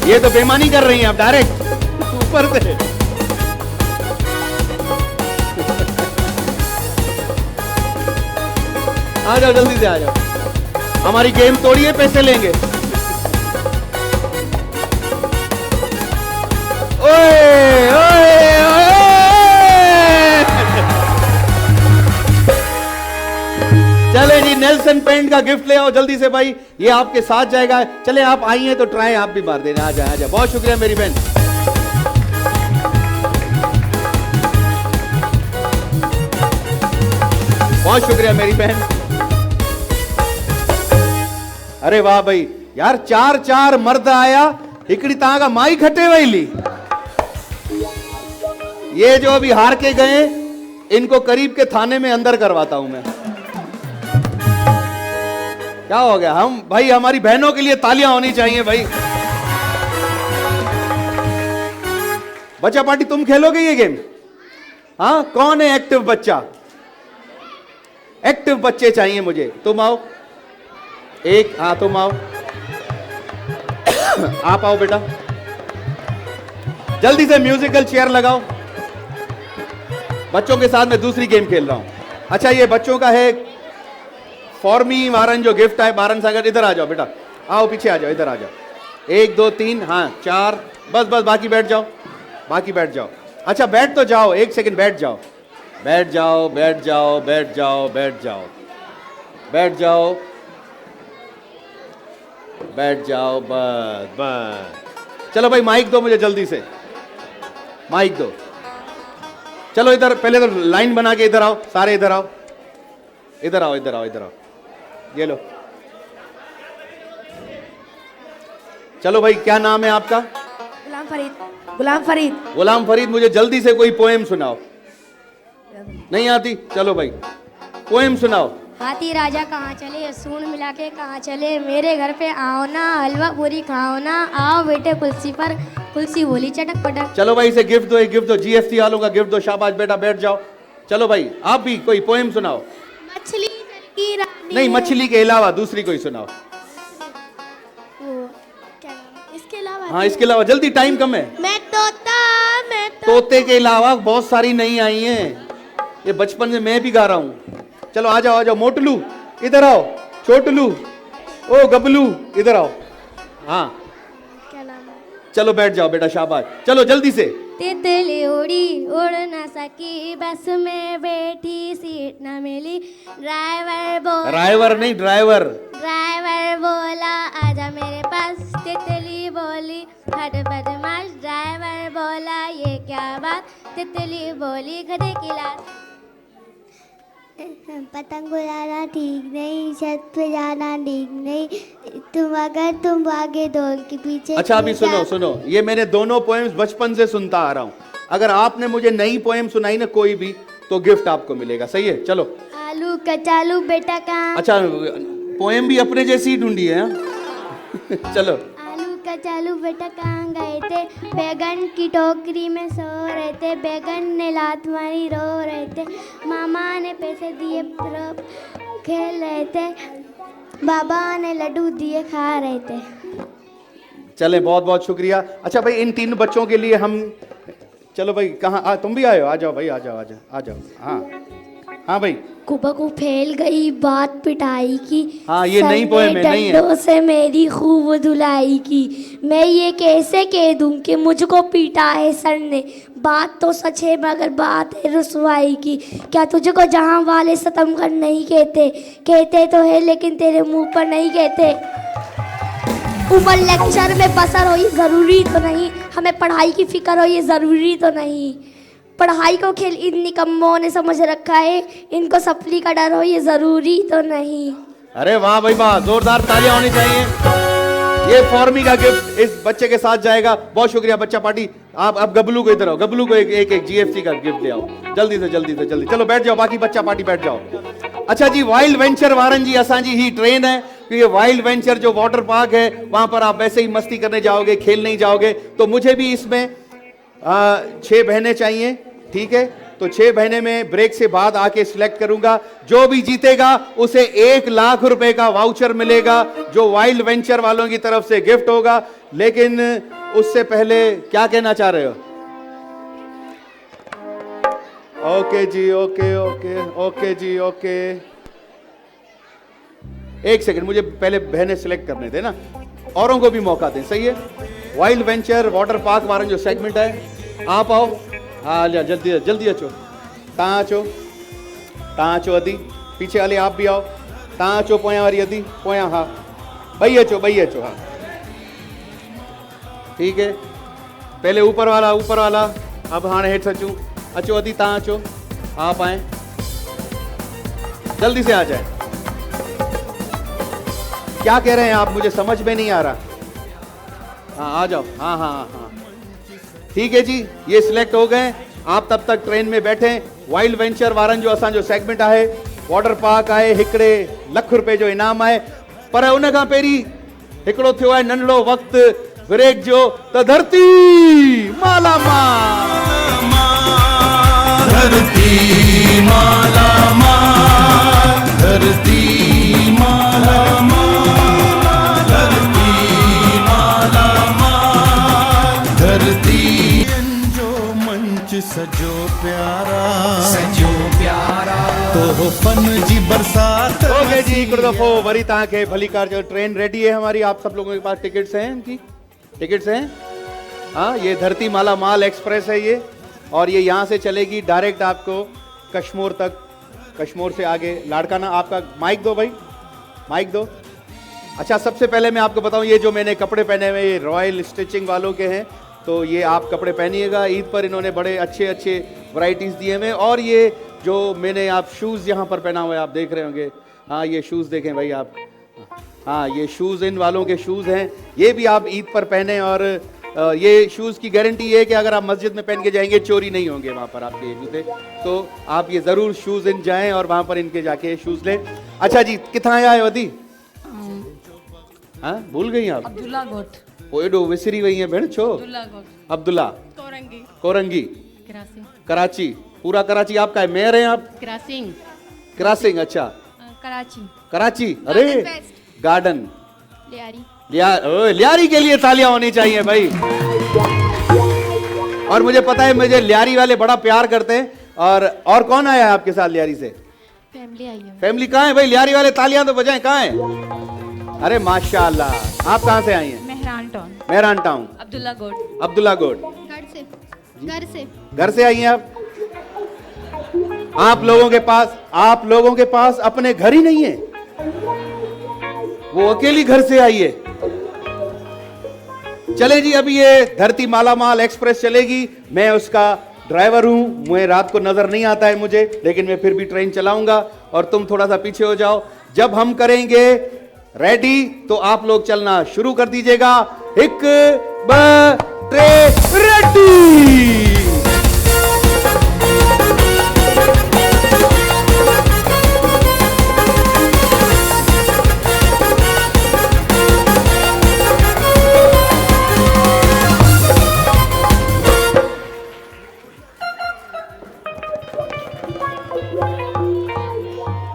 ये तो बेईमानी कर रही हैं आप, डायरेक्ट ऊपर से। आ जाओ जल्दी से, आ जाओ। हमारी गेम तोड़िए, पैसे लेंगे। ओए ओए ओए, चले जी, नेल्सन पेंट का गिफ्ट ले आओ जल्दी से भाई, ये आपके साथ जाएगा। चले आप आई हैं तो ट्राई आप भी मार देना। आ जाए आ जाए, बहुत शुक्रिया मेरी बहन। बहुत शुक्रिया मेरी बहन। अरे वाह भाई, यार 4 मर्द आया, हिकड़ी तहां का माई खटे वही। ये जो अभी हार के गए, इनको करीब के थाने में अंदर करवाता हूं मैं। क्या हो गया? हम भाई हमारी बहनों के लिए तालियां होनी चाहिए भाई। बच्चा पार्टी तुम खेलोगे ये गेम? हाँ, कौन है एक्टिव बच्चा? एक्टिव बच्चे चाहिए मुझे। तुम आओ एक, हाँ तुम आओ, आप आओ बेटा, जल्दी से म्यूजिकल चेयर लगाओ। बच्चों के साथ मैं दूसरी गेम खेल रहा हूं। अच्छा, ये बच्चों का है फॉर मी वारन जो गिफ्ट है। वारन सागर इधर आ जाओ बेटा, आओ पीछे आ जाओ, इधर आ जाओ। 1 2 3, हाँ 4, बस बस, बाकी बैठ जाओ, बाकी बैठ जाओ। अच्छा बैठ तो जाओ, 1 सेकंड बैठ जाओ, बैठ जाओ, बैठ जाओ, बैठ जाओ, बैठ जाओ, बैठ जाओ, बैठ जाओ, बस बस। चलो भाई माइक दो मुझे जल्दी से, माइक दो। चलो इधर, पहले तो लाइन बना के इधर आओ, सारे इधर आओ, इधर आओ, इधर आओ, इधर आओ, ये लो। चलो भाई, क्या नाम है आपका? गुलाम फरीद। गुलाम फरीद। गुलाम फरीद, मुझे जल्दी से कोई पोएम सुनाओ। नहीं आती? चलो भाई पोएम सुनाओ। हाथी राजा कहाँ चले, सूंड मिला के कहाँ चले, मेरे घर पे आओ ना, हलवा पूरी खाओ ना, आओ बेटे कुर्सी पर, कुर्सी बोली चटक पटक। चलो भाई इसे गिफ्ट दो, एक गिफ्ट दो, जीएसटी वालों का गिफ्ट दो। शाबाश बेटा, बैठ जाओ। चलो भाई आप भी कोई पोएम सुनाओ। मछली जल की रानी नहीं, है। मछली के अलावा दूसरी कोई सुनाओ। वो क्या नाम है? इसके अलावा हाँ इसके अलावा, जल्दी टाइम कम है। मैं तोता, मैं तोते के अलावा बहुत सारी नहीं आई हैं, ये बचपन से मैं भी गा रहा हूँ। चलो आ जाओ, आ जाओ। मोटलू इधर आओ, छोटलू, ओ गबलू इधर आओ। हाँ क्या नाम है? चलो बैठ जाओ बेटा, शाबाश। चलो जल्दी से। तितली उड़ी उड़ ना सकी, बस में बैठी सीट न मिली, ड्राइवर बोला, ड्राइवर नहीं, ड्राइवर। ड्राइवर बोला आजा मेरे पास, तितली बोली हट बदमाश, ड्राइवर बोला ये क्या बात, तितली बोली गधे की लात। पतंग उड़ाना ठीक नहीं, छत पे जाना ठीक नहीं, तुम आगे दौड़ के पीछे। अच्छा अभी सुनो सुनो, ये मैंने दोनों पोएम्स बचपन से सुनता आ रहा हूँ। अगर आपने मुझे नई पोएम सुनाई ना कोई भी, तो गिफ्ट आपको मिलेगा। सही है? चलो। आलू कचालू बेटा कहाँ। अच्छा पोएम भी अपने जैसी ही ढूंढी है। चलो। आलू कचालू बेटा कहाँ गए थे, बैगन की टोकरी में सो रहे थे, बैगन ने लात मारी रो रहे थे, मामा ने पैसे दिए खेल रहे थे, बाबा ने लड्डू दिए खा रहे थे। चले, बहुत बहुत शुक्रिया। अच्छा भाई इन 3 बच्चों के लिए हम, चलो भाई कहाँ, तुम भी आए हो? आ जाओ भाई, आ जाओ, आ जाओ, आ जाओ। हाँ हाँ भाई। कुबकू फैल गई बात पिटाई की, हाँ ये नई पोएम है, नहीं है। डंडों से मेरी खूब धुलाई की, मैं ये कैसे कह दूं कि मुझको पीटा है सर ने, बात तो सच है मगर बात है रुसवाई की, क्या तुझको जहां वाले सतम कर नहीं कहते, कहते तो है लेकिन तेरे मुंह पर नहीं कहते। ऊपर लेक्चर में बसर हो ये ज़रूरी तो नहीं, हमें पढ़ाई की फिक्र हो ये ज़रूरी तो नहीं, पढ़ाई को खेल इन निकम्मों ने समझ रखा है, इनको सप्ली का डर हो ये ज़रूरी तो नहीं। अरे वाह भाई वाह, जोरदार तालियां होनी चाहिए। ये फॉर्मी का गिफ्ट इस बच्चे के साथ जाएगा। बहुत शुक्रिया बच्चा पार्टी। आप अब गबलू को इधर आओ, गबलू को एक जीएफसी का गिफ्ट ले आओ, जल्दी से जल्दी से जल्दी। चलो बैठ जाओ, बाकी बच्चा पार्टी बैठ जाओ। अच्छा जी, वाइल्ड वेंचर वारन जी असांजी ही ट्रेन है, क्योंकि वाइल्ड वेंचर जो वाटर पार्क है वहां पर आप वैसे ही मस्ती करने जाओगे, खेल नहीं जाओगे। तो मुझे भी इसमें 6 बहनें चाहिए, ठीक है? तो 6 बहनें में ब्रेक से बाद आके सिलेक्ट करूंगा। जो भी जीतेगा उसे 1 लाख रुपए का वाउचर मिलेगा, जो वाइल्ड वेंचर वालों की तरफ से गिफ्ट होगा। लेकिन उससे पहले क्या कहना चाह रहे हो? ओके जी, ओके ओके ओके जी, ओके। एक सेकंड, मुझे पहले बहनें सिलेक्ट करने देना, औरों को भी मौका दें। सही है? वाइल्ड वेंचर वाटर पार्क वारन जो सेगमेंट है, आप आओ। हाँ जल्दी जल्दी अचो, तव्हां अचो अदी, पीछे वाले आप भी आओ, तव्हां अचो, पोयां वारी अदी, पोयां, हाँ ॿई अचो, हाँ ठीक है। पहले ऊपर वाला, अब हाँ हेठि अचूं, अचो अदी, तव्हां अचो, आप आए, जल्दी से आ जाए। क्या कह रहे हैं आप? मुझे समझ में नहीं आ रहा। हाँ आ जाओ, हाँ हाँ हाँ ठीक है जी, ये सिलेक्ट हो गए। आप तब तक ट्रेन में बैठे। वाइल्ड वेंचर वारन जो असांजो सेगमेंट है, वाटर पार्क है, हिकड़े ₹1 लाख जो इनाम है। पर उन खां पहिरीं हिकिड़ो थियो आहे नंढड़ो वक़्तु ब्रेक जो, त धरती माला माल, धरती माला माल, धरती माला माल, धरती माला माल, धरती जो मंच सजो प्यारा, सजो प्यारा तो फन जी बरसात। ओके जी, हिकिड़ो दफ़ो वरी तव्हांखे भली कार जो ट्रेन रेडी है हमारी। आप सब लोगों के पास टिकट्स हैं? इनकी टिकट्स हैं? हाँ, ये धरती माला माल एक्सप्रेस है ये, और ये यहाँ से चलेगी डायरेक्ट आपको कश्मीर तक। कश्मीर से आगे लाड़काना। आपका माइक दो भाई, माइक दो। अच्छा, सबसे पहले मैं आपको बताऊं, ये जो मैंने कपड़े पहने हुए ये रॉयल स्टिचिंग वालों के हैं, तो ये आप कपड़े पहनिएगा। ईद पर इन्होंने बड़े अच्छे अच्छे वैरायटीज़ दिए हुए। और ये जो मैंने आप शूज़ यहाँ पर पहना हुआ है, आप देख रहे होंगे। हाँ, ये शूज़ देखें भाई आप। हाँ, ये शूज़ इन वालों के शूज़ हैं, ये भी आप ईद पर पहने। और ये शूज़ की गारंटी ये है कि अगर आप मस्जिद में पहन के जाएंगे चोरी नहीं होंगे वहाँ पर आपके जूते। तो आप ये ज़रूर शूज़ इन जाएं और वहाँ पर इनके जाके शूज़ लें। अच्छा जी, कितना आया वधी? हाँ, भूल गई आप? अब्दुल्ला गोट। वो एडो विसरी वही है भेण छो? अब्दुल्ला कोरंगी। कोरंगी कराची। कराची, पूरा कराची आपका है। मेयर हैं आप? क्रॉसिंग। क्रॉसिंग, अच्छा। कराची। कराची, अरे गार्डन लियारी। लियारी के लिए तालियां होनी चाहिए भाई। और मुझे पता है, मुझे लियारी वाले बड़ा प्यार करते हैं। और कौन आया है आपके साथ लियारी से? फैमिली आई है। फैमिली कहाँ है भाई? लियारी वाले तालियां तो बजाएं, कहाँ है? अरे माशाल्लाह। आप कहाँ से आई हैं? मेहरान टाउन। मेहरान टाउन। अब्दुल्ला गोट। अब्दुल्ला गोट। घर से आई हैं आप? आप लोगों के पास अपने घर ही नहीं है, वो अकेली घर से आई है। चले जी, अभी ये धरती माला माल एक्सप्रेस चलेगी। मैं उसका ड्राइवर हूं, मुझे रात को नजर नहीं आता है मुझे, लेकिन मैं फिर भी ट्रेन चलाऊंगा और तुम थोड़ा सा पीछे हो जाओ। जब हम करेंगे रेडी तो आप लोग चलना शुरू कर दीजिएगा। 1 2 3 रेडी।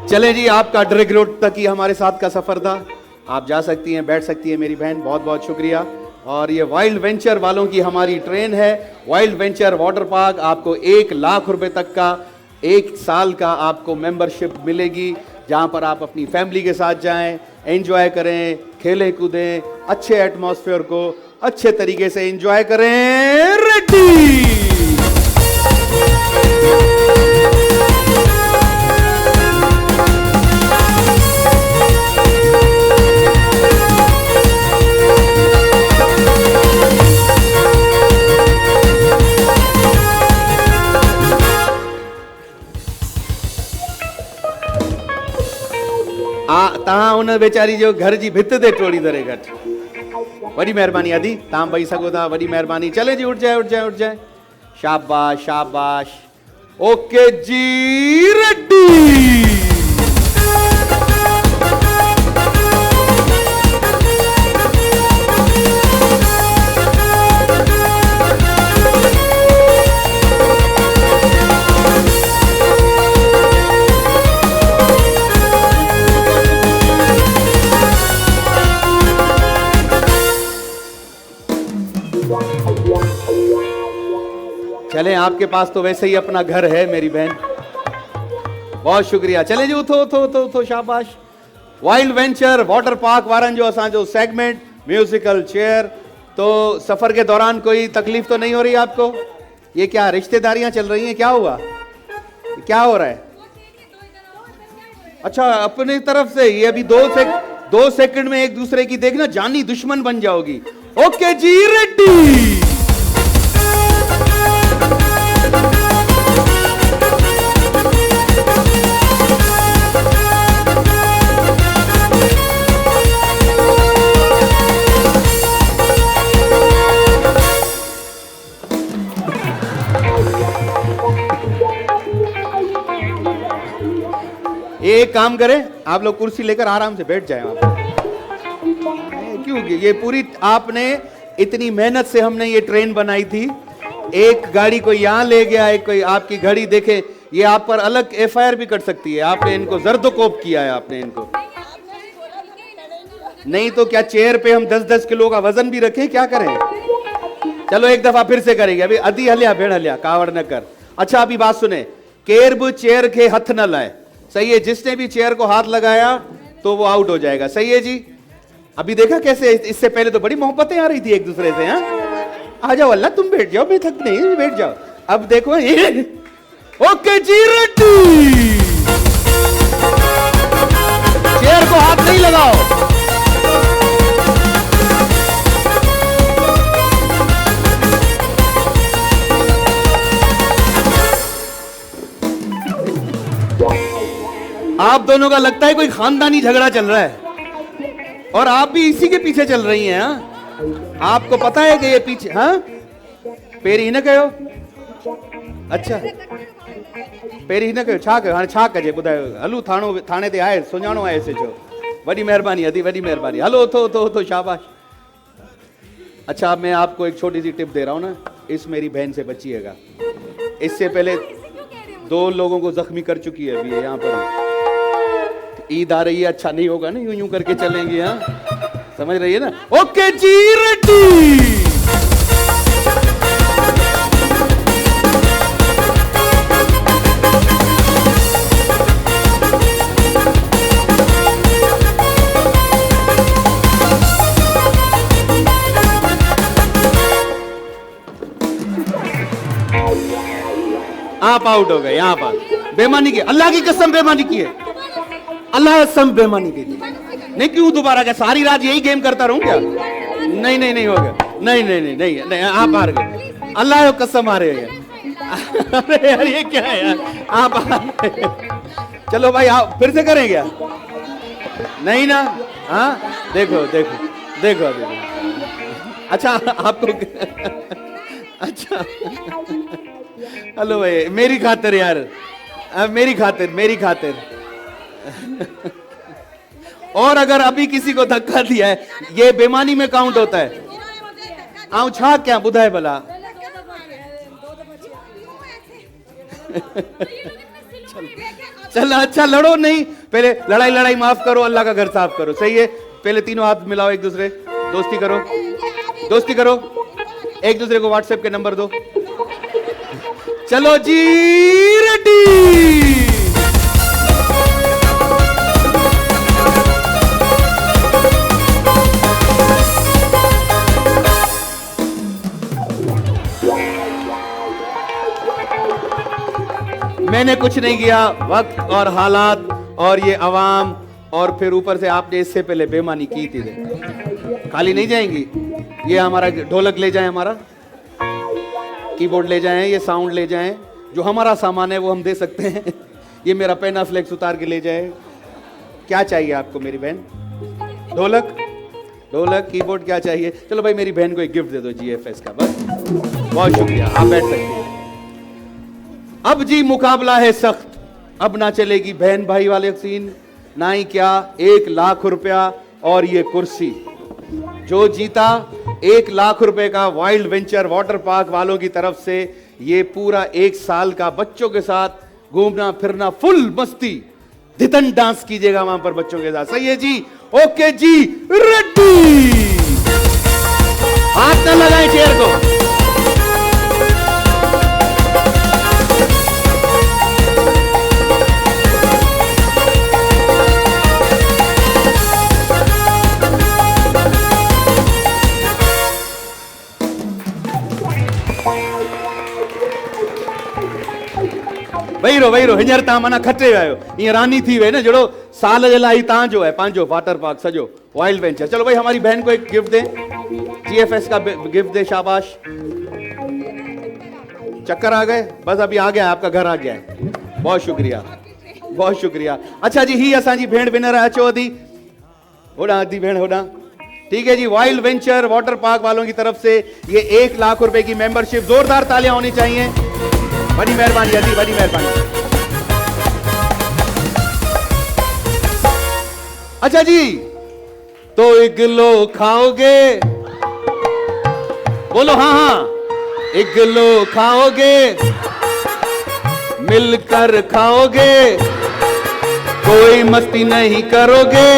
चले जी, आपका ड्रैग रोड तक ही हमारे साथ का सफर था। आप जा सकती हैं, बैठ सकती हैं मेरी बहन, बहुत बहुत शुक्रिया। और ये वाइल्ड वेंचर वालों की हमारी ट्रेन है। वाइल्ड वेंचर वाटर पार्क, आपको 1 लाख रुपए तक का 1 साल का आपको मेंबरशिप मिलेगी, जहां पर आप अपनी फैमिली के साथ जाएं, एंजॉय करें, खेलें कूदें, अच्छे एटमॉस्फेयर को अच्छे तरीके से एंजॉय करें। रेडी। तहां उन वेचारी जो घर जी भित ते टोड़ी दरे घट। वॾी महिरबानी आदि, तव्हां बई सघो था, वॾी महिरबानी। चले जी, उठ जाए। शाबाश शाबाश। ओके जी, रेडी। चलें, आपके पास तो वैसे ही अपना घर है मेरी बहन, बहुत शुक्रिया। चले जी, उठो, शाबाश। वाइल्ड वेंचर वाटर पार्क वारन जो असांजो सेगमेंट म्यूजिकल चेयर। तो सफर के दौरान कोई तकलीफ तो नहीं हो रही आपको? ये क्या रिश्तेदारियां चल रही हैं? क्या हुआ? क्या हो रहा है? अच्छा, अपनी तरफ से ये अभी 2 सेकंड में एक दूसरे की देखना जानी दुश्मन बन जाओगी। ओके जी, रेडी। एक काम करें, आप लोग कुर्सी लेकर आराम से बैठ जाएं। आप क्यों? ये पूरी आपने इतनी मेहनत से हमने ये ट्रेन बनाई थी। एक गाड़ी को यहाँ ले गया, एक कोई आपकी घड़ी देखे, ये आप पर अलग एफआईआर भी कर सकती है। आपने इनको जर्दोकोप किया है, आपने इनको। नहीं तो क्या चेयर पे हम 10-10 किलो का वजन भी रखें, क्या करें? चलो एक दफा फिर से करेंगे। अभी अधी हलिया भेड़ हलिया कावड़ न कर। अच्छा अभी बात सुने, केरब चेयर के हथ न लाए, सही है? जिसने भी चेयर को हाथ लगाया तो वो आउट हो जाएगा, सही है जी? अभी देखा कैसे, इससे पहले तो बड़ी मोहब्बतें आ रही थी एक दूसरे से। हाँ आ जाओ अल्लाह, तुम बैठ जाओ, मैं थक नहीं, बैठ जाओ। अब देखो ये ओके जी, रेडी। चेयर को हाथ नहीं लगाओ। आप दोनों का लगता है कोई खानदानी झगड़ा चल रहा है और आप भी इसी के पीछे चल रही हैं। हाँ? आपको पता है कि ये पीछे, हाँ पेरी ही न कहो। अच्छा पेरी ही न कहो, छा कयो हाणे, छा कजे ॿुधायो? हलू थाने ते आए, सुञाणो आहे एस जो। वॾी मेहरबानी अदी, वॾी मेहरबानी। हलो उथो शाबाश। अच्छा अब मैं आपको एक छोटी सी टिप दे रहा हूँ ना, इस मेरी बहन से बचिएगा। इससे पहले 2 लोगों को जख्मी कर चुकी है अभी यहाँ पर। ईद आ रही है, अच्छा नहीं होगा ना यूं यूं करके चलेंगे। हाँ समझ रही है ना? ओके जी, रेडी। आप आउट हो गए यहाँ पर। बेईमानी की, अल्लाह की कसम बेईमानी की है, अल्लाह कसम बेईमानी की थी। नहीं क्यों दोबारा, क्या सारी रात यही गेम करता रहूं क्या? नहीं हो गया। नहीं आप हार गए, अल्लाह की कसम हारे गए। अरे यार ये क्या है यार, आप हार गए। चलो भाई आप फिर से करें क्या? नहीं ना? हाँ देखो अभी। अच्छा आपको अच्छा हेलो भाई, मेरी खातिर यार, मेरी खातिर। और अगर अभी किसी को धक्का दिया है, ये बेईमानी में काउंट होता है। आऊं छा क्या बुधाए भला। चल अच्छा लड़ो नहीं, पहले लड़ाई माफ करो, अल्लाह का घर साफ करो, सही है? पहले तीनों हाथ मिलाओ एक दूसरे, दोस्ती करो, एक दूसरे को व्हाट्सएप के नंबर दो। चलो जी, रेडी। मैंने कुछ नहीं किया, वक्त और हालात और ये अवाम, और फिर ऊपर से आपने इससे पहले बेईमानी की थी। खाली नहीं जाएंगी। ये हमारा ढोलक ले जाएं, हमारा कीबोर्ड ले जाएं, ये साउंड ले जाएं, जो हमारा सामान है वो हम दे सकते हैं। ये मेरा पेना फ्लेक्स उतार के ले जाए। क्या चाहिए आपको मेरी बहन? ढोलक कीबोर्ड क्या चाहिए? चलो भाई मेरी बहन को एक गिफ्ट दे दो GFS का, बस। बहुत शुक्रिया, आप बैठ सकते हैं। अब जी मुकाबला है सख्त, अब ना चलेगी बहन भाई वाले सीन, ना ही क्या 1 लाख रुपया और ये कुर्सी। जो जीता 1 लाख रुपए का वाइल्ड वेंचर वाटर पार्क वालों की तरफ से ये पूरा 1 साल का बच्चों के साथ घूमना फिरना, फुल मस्ती, धितन डांस कीजिएगा वहां पर बच्चों के साथ, सही है जी? ओके जी, रेडी। हाथ न लगाएं चेयर को। वही रो हींअर तव्हां माना खटे विया आहियो, ईअं रानी थी वई न, जहिड़ो साल जे लाइ तव्हां जो है पंहिंजो वाटर पार्क सजो वाइल्ड वेंचर। चलो भाई हमारी बहन को एक गिफ्ट दे, GFS का गिफ्ट दे, शाबाश। चक्कर आ गए? बस अभी आ गया, आपका घर आ गया है। बहुत शुक्रिया। अच्छा जी, ही असांजी भेण विनर है, अचो अदी होड़ा, अदी भेण होड़ा। ठीक है जी, वाइल्ड वेंचर वाटर पार्क वालों की तरफ से ये 1 लाख रुपए की मेंबरशिप। जोरदार तालियां होनी चाहिए। बड़ी मेहरबानी अदी, बड़ी मेहरबानी। अच्छा जी, तो तो इगलो खाओगे? बोलो हाँ हाँ। इगलो खाओगे? मिलकर खाओगे? कोई मस्ती नहीं करोगे?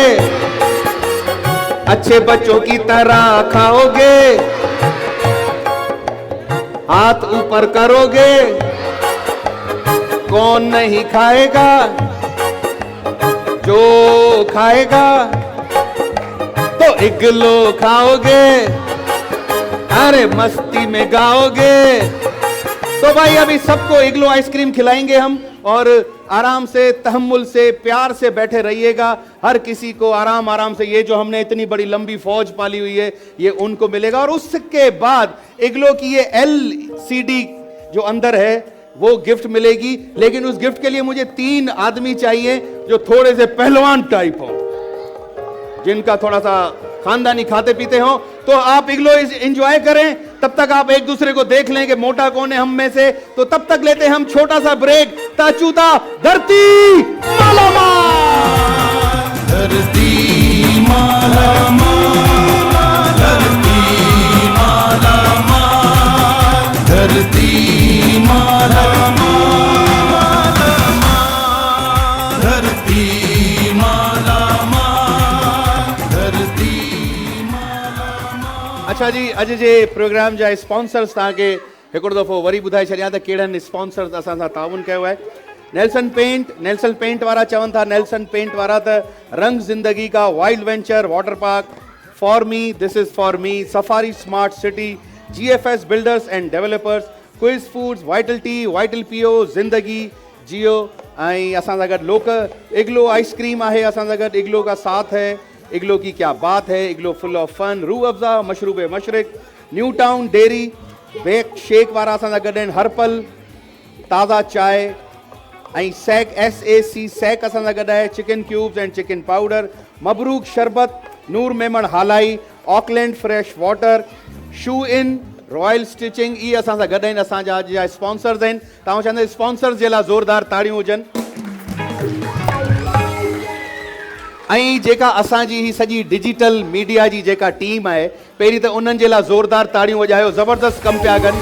अच्छे बच्चों की तरह खाओगे? हाथ ऊपर करोगे? कौन नहीं खाएगा? जो खाएगा तो इगलो खाओगे? अरे मस्ती में गाओगे? तो भाई अभी सबको इगलो आइसक्रीम खिलाएंगे हम, और आराम से, तहम्मुल से, प्यार से बैठे रहिएगा। हर किसी को आराम आराम से, ये जो हमने इतनी बड़ी लंबी फौज पाली हुई है ये उनको मिलेगा। और उसके बाद इगलो की ये LCD जो अंदर है वो गिफ्ट मिलेगी। लेकिन उस गिफ्ट के लिए मुझे 3 आदमी चाहिए जो थोड़े से पहलवान टाइप हो, जिनका थोड़ा सा खानदानी खाते पीते हो। तो आप इगलो एंजॉय करें, तब तक आप एक दूसरे को देख लें कि मोटा कौन है हम में से। तो तब तक लेते हैं हम छोटा सा ब्रेक। ताचूता धरती मालामाल, धरती मालामाल, धरती मालामाल, धरती मालामाल, धरती मालामाल, धरती। अच्छा जी, अज जे प्रोग्राम जा स्पॉन्सर्स तव्हांखे हिकिड़ो दफ़ो वरी ॿुधाए छॾियां त कहिड़नि स्पॉन्सर्स असां सां ताउन कयो आहे। नेल्सन पेंट वारा चवनि था, नेल्सन पेंट वारा त रंग जिंदगी का, wild venture water park, for me this is for me, safari smart city, GFS builders and developers, quiz foods, vital T, vital PO, जिंदगी जियो, ऐं असां सां गॾु लोक इगलो आइसक्रीम आहे, असां सां गॾु इगलो का साथ है, इगलो की क्या बात है, इगलो full of fun, Rooh Afza, मशरूब मशरिक, new town dairy, bake shake वारा असां सां गॾु आहिनि, हरपल ताज़ा चाय, ऐं सैक SAC सैक असां सां गॾु आहे, chicken cubes and chicken powder, मबरूक शरबत, Noor Memon Halai, Auckland fresh water, shoe in, royal stitching, इहे असां सां गॾु आहिनि, असांजा अॼु जा स्पॉन्सर्स आहिनि। तव्हां चाहींदा स्पॉन्सर्स जे लाइ ज़ोरदार ताड़ियूं हुजनि। ऐं जेका असांजी ही सॼी डिजिटल मीडिया जी जेका टीम आहे, पहिरीं त उन्हनि जे लाइ ज़ोरदार ताड़ियूं वॼायो, ज़बरदस्त कमु पिया कनि।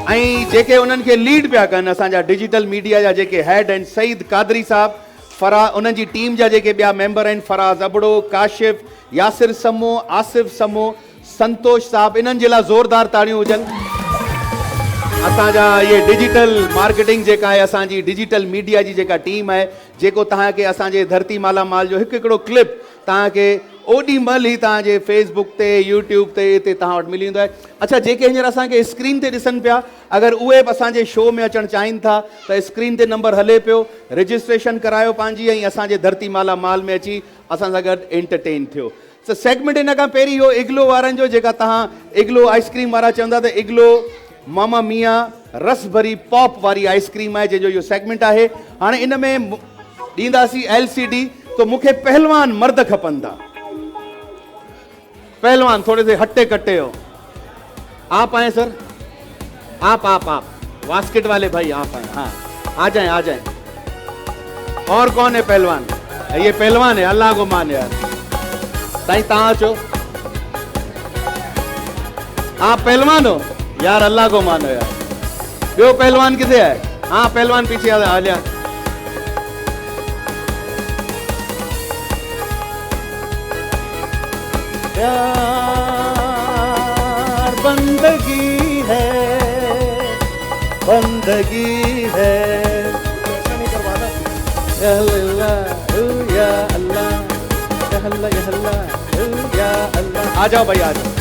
ऐं जेके उन्हनि खे लीड पिया कनि, असांजा डिजिटल मीडिया जा जेके हेड आहिनि, सईद कादरी साहब, उन्हनि जी टीम जा जेके ॿिया मेंबर आहिनि, फराज़ अबड़ो, काशिफ, यासिर समो, आसिफ समो, संतोष साहब, इन्हनि जे लाइ ज़ोरदार ताड़ियूं हुजनि। असांजा ये डिजिटल मार्केटिंग जेका आहे, असांजी डिजिटल मीडिया जी जेका टीम आहे, जेको तव्हांखे असांजे धरती मालामाल जो हिकु हिकिड़ो क्लिप तव्हांखे ओॾी महिल ई तव्हांजे फेसबुक ते, यूट्यूब ते, हिते तव्हां वटि मिली वेंदो आहे। अच्छा, जेके हींअर असांखे स्क्रीन ते ॾिसनि पिया, अगरि उहे बि असांजे शो में अचणु चाहिनि था त स्क्रीन ते नंबर हले पियो, रजिस्ट्रेशन करायो पंहिंजी, ऐं असांजे धरती मालामाल में अची असां सां गॾु एंटरटेन थियो। त सेगमेंट इन खां पहिरीं इहो इगलो वारनि जो, जेका तव्हां इगलो आइसक्रीम वारा चवंदा त इगलो मामा मिया रस भरी पॉप वारी आइसक्रीम आहे, जंहिंजो इहो सेगमेंट आहे। हाणे इन में ॾींदासीं LCD। तो मूंखे पहलवान मर्द खपनि था, पहलवान थोड़े से हट्टे कट्टे हो। आप आए सर, आप वास्केट वाले भाई आप आए, हाँ आ जाएं। और कौन है पहलवान? ये पहलवान है, अल्लाह को मान यार। साईं तव्हां अचो, आप पहलवान हो यार, अल्लाह को मानो यार। ॿियो पहलवान किथे आहे? हाँ पहलवान पीछे आ जा। प्यार बंदगी है, बंदगी है, ऐसा नहीं करवाना। या अल्लाह या अल्लाह या अल्लाह या अल्लाह या अल्लाह। आ जाओ भाई, आ जाओ।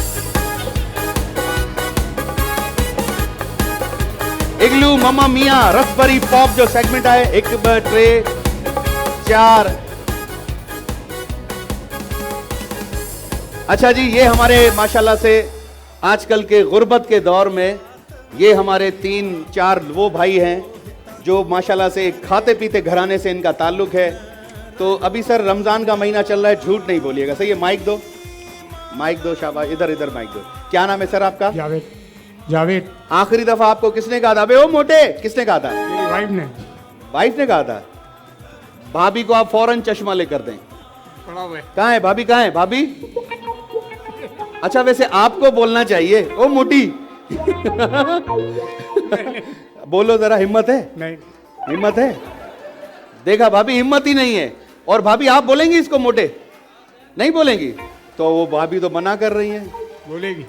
इग्लू मामा मिया रसभरी पॉप जो सेगमेंट है, 1 2 3 4। अच्छा जी, ये हमारे माशाल्लाह से आजकल के गुर्बत के दौर में ये हमारे 3-4 वो भाई हैं जो माशाल्लाह से खाते पीते घराने से इनका ताल्लुक है। तो अभी सर रमज़ान का महीना चल रहा है, झूठ नहीं बोलिएगा, सही है? माइक दो शाबाश, इधर माइक दो। क्या नाम है सर आपका? जावेद। आखिरी दफा आपको किसने कहा था? अबे ओ मोटे, किसने कहा था? मेरी वाइफ ने कहा था। भाभी को आप फौरन चश्मा लेकर दें। कहाँ है भाभी, कहाँ है भाभी? अच्छा वैसे आपको बोलना चाहिए, ओ मोटी। बोलो जरा, हिम्मत है? नहीं। हिम्मत है? देखा भाभी, हिम्मत ही नहीं है। और भाभी आप बोलेंगी इसको मोटे? नहीं बोलेंगी? तो वो भाभी तो मना कर रही हैं। बोलेगी।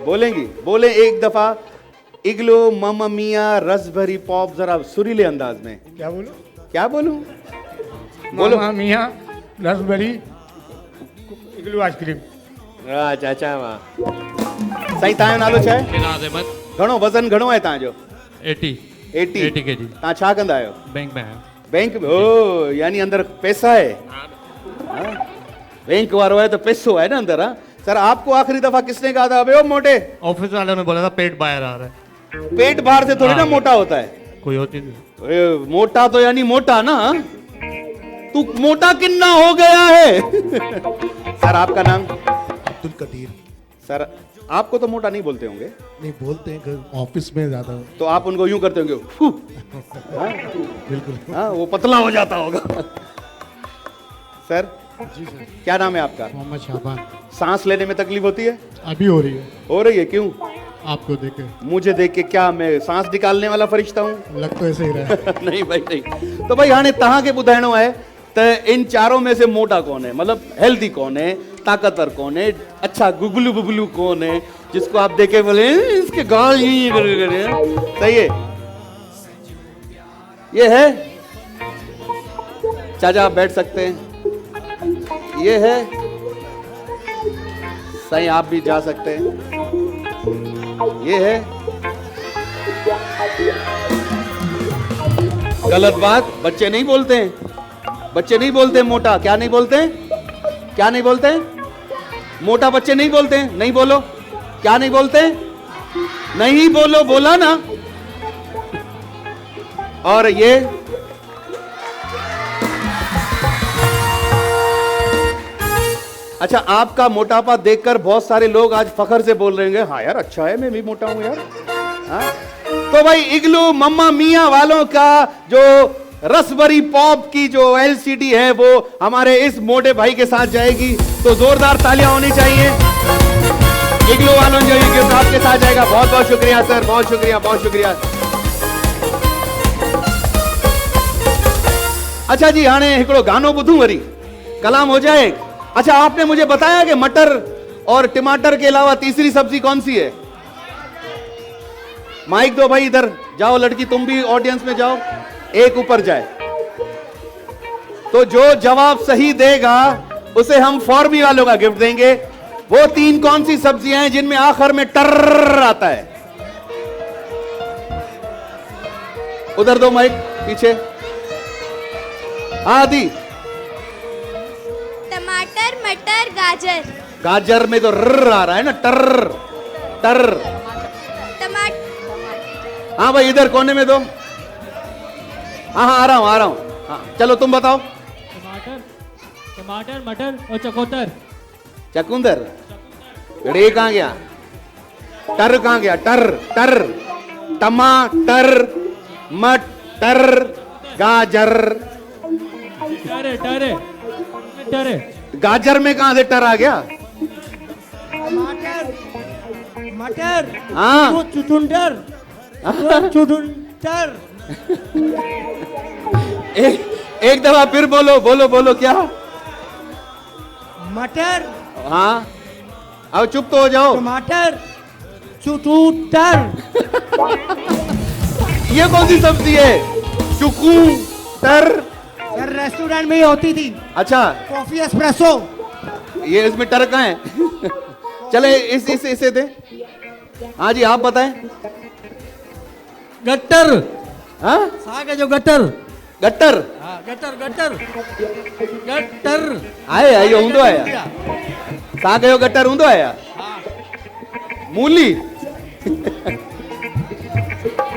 बोलेंगी? बोले एक दफा, इग्लो मम्मा मिया रस भरी पॉप, जरा सुरीले अंदाज में। क्या बोलूं? क्या बोलूं? बोलो। मामा मियाँ रसबरी इग्लू आइसक्रीम। चाचा वाह। सही तायो नालो छा आहे? इनाज़ अहमद। घणो वज़न घणो आहे तव्हांजो? 80 kg। तव्हां छा कंदा आहियो? बैंक में आहियो। बैंक में? ओ यानी अंदर पैसा है। हाँ? बैंक वालो है तो पैसो है ना अंदर। हाँ सर, आपको आखिरी दफा किसने कहा था अबे ओ मोटे? ऑफिस वालों ने बोला था पेट बाहर आ रहा है। पेट बाहर से थोड़ी ना मोटा होता है। कोई और चीज? मोटा तो यानी मोटा ना। तू मोटा किन्ना हो गया है? सर आपका नाम? अब्दुल कदीर। सर आपको तो मोटा नहीं बोलते होंगे? नहीं बोलते हैं, ऑफिस में ज्यादा। तो आप उनको यूं करते होंगे? हाँ? बिल्कुल। हाँ, वो पतला हो जाता होगा। सर जी सर। क्या नाम है आपका? मोहम्मद शाबान। सांस लेने में तकलीफ होती है? अभी हो रही है। हो रही है? क्यों? आपको देख के। मुझे देख के? क्या मैं सांस निकालने वाला फरिश्ता हूँ? लग तो ऐसे ही रहा है। नहीं भाई नहीं। तो भाई हाणे तहां के ॿुधाइणो है तो इन चारों में से मोटा कौन है, मतलब हेल्दी कौन है, ताकतवर कौन है, अच्छा गुगलू बुगलू कौन है, जिसको आप देखे बोले इसके गाल ही सही है? ये है चाचा, आप बैठ सकते हैं। ये है सही, आप भी जा सकते हैं। ये है गलत बात, बच्चे नहीं बोलते हैं। बच्चे नहीं बोलते मोटा। क्या नहीं बोलते हैं? क्या नहीं बोलते हैं? मोटा बच्चे नहीं बोलते हैं। नहीं बोलो। क्या नहीं बोलते हैं? नहीं बोलो, बोला ना। और ये अच्छा, आपका मोटापा देखकर बहुत सारे लोग आज फखर से बोल रहे होंगे, हाँ यार अच्छा है, मैं भी मोटा हूं यार। हाँ? तो भाई इग्लू मम्मा मिया वालों का जो रसबरी पॉप की जो एलसीडी है वो हमारे इस मोटे भाई के साथ जाएगी, तो जोरदार तालियां होनी चाहिए। इग्लू वालों जो ये गिफ्ट आपके साथ जाएगा। बहुत बहुत शुक्रिया सर, बहुत शुक्रिया, बहुत शुक्रिया। अच्छा जी, हाणे हिकिड़ो गानो ॿुधूं वरी, कलाम हो जाए। अच्छा, आपने मुझे बताया कि मटर और टमाटर के अलावा तीसरी सब्जी कौन सी है? माइक दो भाई, इधर जाओ लड़की, तुम भी ऑडियंस में जाओ, एक ऊपर जाए। तो जो जवाब सही देगा उसे हम फॉर्मी वालों का गिफ्ट देंगे। वो तीन कौन सी सब्जियां हैं जिनमें आखिर में टर आता है? उधर दो माइक, पीछे। आदि टमाटर, मटर, गाजर। गाजर में तो र आ रहा है ना, टर टर। टमाटर। हाँ भाई, इधर कोने में दो। हाँ हाँ, आ रहा हूँ आ रहा हूँ। हाँ चलो तुम बताओ। टमाटर, टमाटर, मटर और चकोतर। चकुंदर। रे कहाँ गया? टर कहाँ गया? टर टर। टमाटर, मटर, गाजर। टरे टरे टरे। गाजर में कहाँ से टर आ गया? टमाटर, मटर, हाँ चुचुंदर, चुचुंदर। एक दफा फिर बोलो, बोलो बोलो। क्या? मटर। हाँ अब चुप तो हो जाओ। टमाटर, चुचुंदर। ये कौन सी सब्जी है? चुकूतर। सर रेस्टोरेंट में ही होती थी। अच्छा, कॉफी एस्प्रेसो। ये इसमें टर कहाँ है? चले इसे दे। हाँ जी, आप बताएं। गट्टर। हाँ साग है जो गट्टर। गट्टर। हाँ, गट्टर गट्टर गट्टर। आए आइयो हूंदो आया। साग जो गट्टर हूंदो आया। मूली।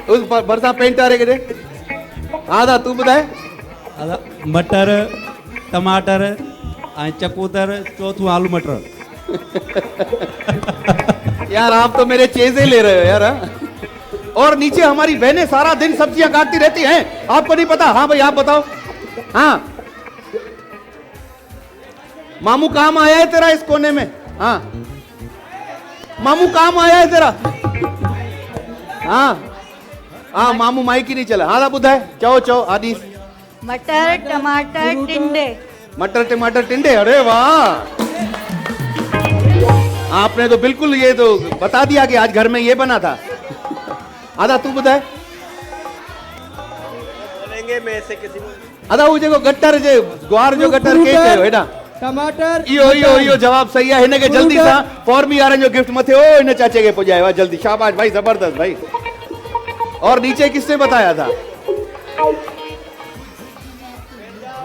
उस बरसा पेंट आ रहे के। हाँ दा तू बुधाए। मटर, टमाटर, चकोतर, चौथू आलू मटर। यार आप तो मेरे चेज़े ले रहे हो यार। हाँ? और नीचे हमारी बहनें सारा दिन सब्जियां काटती रहती हैं, आपको नहीं पता? हाँ भाई आप बताओ। हाँ मामू काम आया है तेरा इस कोने में? हाँ मामू काम आया है तेरा? हाँ मामू माइक ही नहीं चला। हाँ ॿुधाए चओ चओ आदि। मटर टमाटर टिंडे। मटर टमाटर टिंडे, अरे वाह, आपने तो बिल्कुल ये तो बता दिया कि आज घर में ये बना था। आधा तू बताए। बोलेंगे में से किसी आधा वो जेको गटर जे ग्वार जो गटर के चयो हेडा टमाटर इहो जवाब सही है। हिन के जल्दी सा फॉर्मी वारनि जो गिफ्ट मथे ओ इन चाचे के पुजायो आहे जल्दी। शाबाश भाई, जबरदस्त भाई। और नीचे किसने बताया था?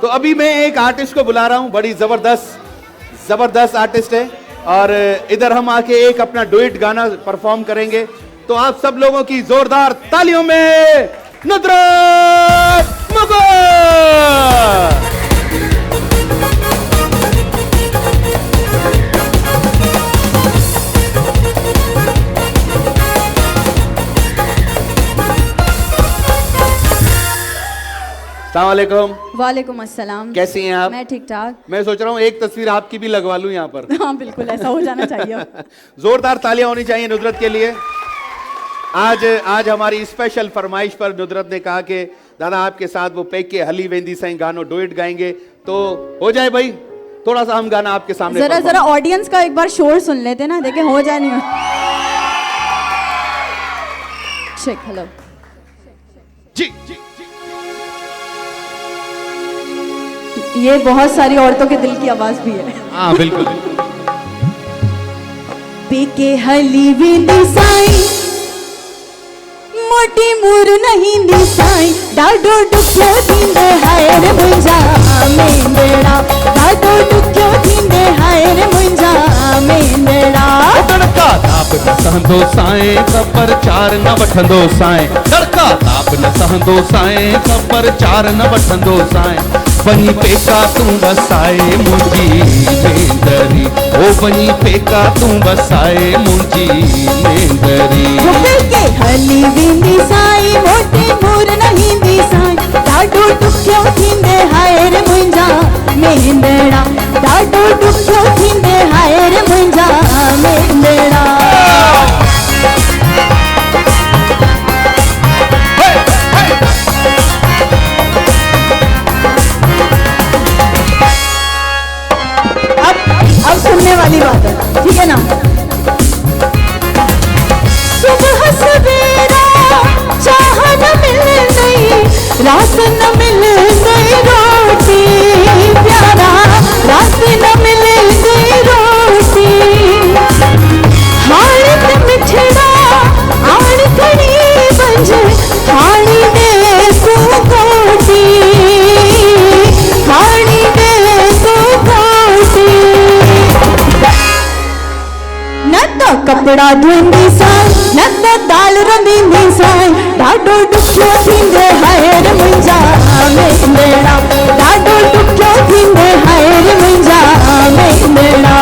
तो अभी मैं एक आर्टिस्ट को बुला रहा हूं, बड़ी जबरदस्त आर्टिस्ट है, और इधर हम आके एक अपना डुएट गाना परफॉर्म करेंगे। तो आप सब लोगों की जोरदार तालियों में नुसरत मुगल। अस्सलामुअलैकुम। वालेकुम अस्सलाम। कैसी हैं आप? मैं ठीक ठाक। मैं सोच रहा हूँ एक तस्वीर आपकी भी लगवा लूं यहाँ पर। हाँ बिल्कुल, ऐसा हो जाना चाहिए। जोरदार तालियां होनी चाहिए नुसरत के लिए। आज हमारी स्पेशल फरमाइश पर नुसरत ने कहा कि दादा आपके साथ वो पेके हली वेंदी साईं गानो डुएट गाएंगे, तो हो जाए भाई। थोड़ा सा हम गाना आपके सामने जरा ऑडियंस का एक बार शोर सुन लेते ना, देखें हो जाए नहीं। चेक। हेलो जी। ये बहुत सारी औरतों के दिल की आवाज भी है। हाँ बिल्कुल। पेके हली वेंदी साईं मोटी मूर नहीं दी साईं, डाडो डुक्यो थींदे हाय रे मुंहिंजा मेंदड़ा, डाडो डुक्यो थींदे हाय रे मुंहिंजा मेंदड़ा। तड़का ताप न सहंदो साईं, ख़बर चार न वठंदो साईं। तड़का ताप न सहंदो साईं, ख़बर चार न वठंदो साईं। वञी पेका तूं वसाए मुंहिंजी मेंदरी, ओ वञी पेका तूं वसाए मुंहिंजी मेंदरी। पेके हली वेंदी साईं मोटी मूर नहीं दी साईं, डाडो डुक्यो थींदे हाय रे मुंहिंजा मेंदड़ा, डाडो डुक्यो थींदे हाय रे मुंहिंजा मेंदड़ा। अब सुनने वाली बात है, ठीक है ना? सुबह सवेरा चाह न मिल गई, रात न मिल गई रोटी प्यारा, रात न मिल गई रोटी। हाड़ मिठड़ा आड़ खड़ी बंज, हाड़ी दे तू कोटी, हाड़ी दे तू कोटी। न तो कपड़ा धोंदी साईं, न तो दाल रंधींदी साईं, डाडो डुक्यो थींदे हाय रे मुंहिंजा मेंदड़ा, डाडो डुक्यो थींदे हाय रे मुंहिंजा मेंदड़ा।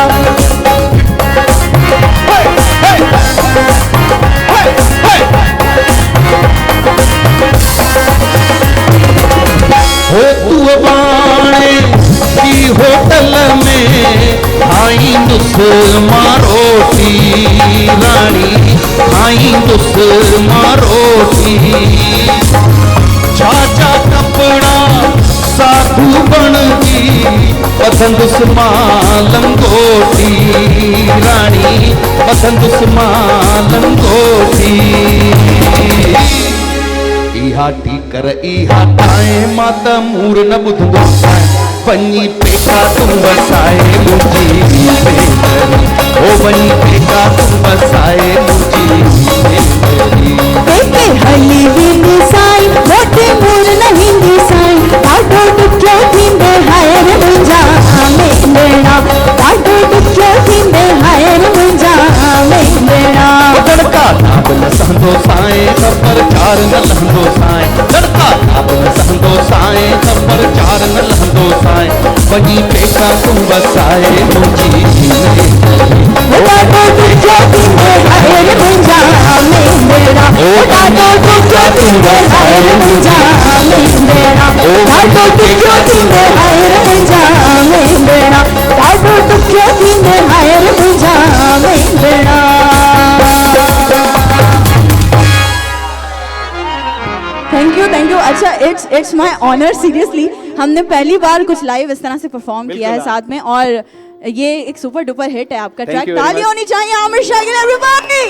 हो तू बाणे की होटल में खाईंदुस मां रोटी, रानी खाईंदुस मां रोटी। चाचा कपड़ा साधू बणजी बधंदुस मां लंगोटी, रानी बधंदुस मां लंगोटी। इहा टीकर इहा ठाए मां त मूर न ॿुधंदो साईं, वञी पेका तूं वसाए मुंहिंजी मेंदरी, ओ वञी पेका तूं वसाए मुंहिंजी मेंदरी। पेके हली वेंदी साईं मोटी मूर नहीं दी साईं, डाडो डुक्यो थींदे हाय रे मुंहिंजा मेंदड़ा, डाडो डुक्यो थींदे हाय रे मुंहिंजा मेंदड़ा। तड़का ताप न सहंदो साईं, ख़बर चार न लहंदो साईं। तड़का ताप न सहंदो साईं, ख़बर चार न लहंदो साईं। वञी पेका तूं वसाए मुंहिंजी मेंदरी, डाडो डुक्यो थींदे हाय रे मुंहिंजा मेंदड़ा, डाडो डुक्यो थींदे हाय रे मुंहिंजा मेंदड़ा, डाडो डुक्यो थींदे हाय रे मुंहिंजा मेंदड़ा, डाडो इट्स माय ऑनर सीरियसली। हमने पहली बार कुछ लाइव इस तरह से परफॉर्म किया है साथ में, और ये एक सुपर डुपर हिट है आपका ट्रैक। ताली होनी चाहिए आमिर शाकिल एवरीबॉडी।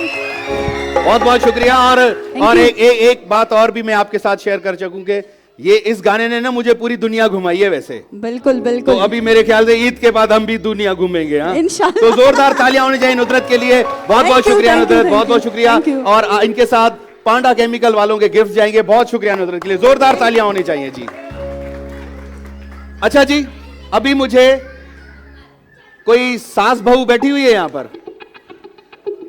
बहुत बहुत शुक्रिया। और एक बात और भी मैं आपके साथ शेयर कर सकूं कि ये इस गाने ने ना मुझे पूरी दुनिया घुमाई है वैसे। बिल्कुल बिल्कुल। तो अभी मेरे ख्याल से ईद के बाद हम भी दुनिया घूमेंगे। हाँ इंशाल्लाह। तो जोरदार तालियां होनी चाहिए नुसरत के लिए। बहुत बहुत शुक्रिया नुसरत, बहुत बहुत शुक्रिया। और इनके साथ पांडा केमिकल वालों के गिफ्ट जाएंगे। बहुत शुक्रिया नुसरत के लिए, जोरदार तालियां होनी चाहिए जी। अच्छा जी, अभी मुझे कोई सास बहू बैठी हुई है यहां पर,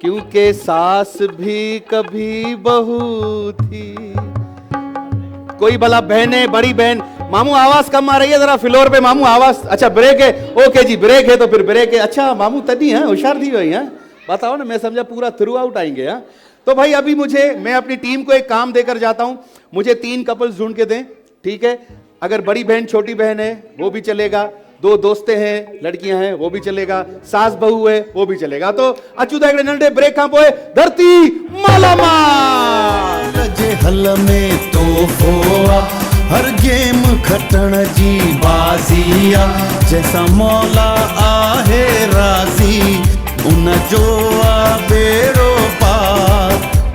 क्योंकि सास भी कभी बहू थी। कोई भला बहने, बड़ी बहन, मामू आवाज कम आ रही है जरा फ्लोर पे मामू आवाज। अच्छा ब्रेक है, ओके जी ब्रेक है तो फिर ब्रेक है। अच्छा मामू तभी है होशियार थी वही है, बताओ ना, मैं समझा पूरा थ्रू आउट आएंगे। हाँ तो भाई अभी मैं अपनी टीम को एक काम देकर जाता हूं, मुझे 3 कपल्स ढूंढ के दें, ठीक है। अगर बड़ी बहन छोटी बहन है वो भी चलेगा, 2 दोस्तें हैं लड़कियां हैं वो भी चलेगा, सास बहू है वो भी चलेगा। तो अचूदा नंढे ब्रेक खां पोए धरती मालामाल जे हल में तो होआ हर गेम खटण जी बाज़िया, जैसा मौला आहे राज़ी उन जो बेड़ो पार।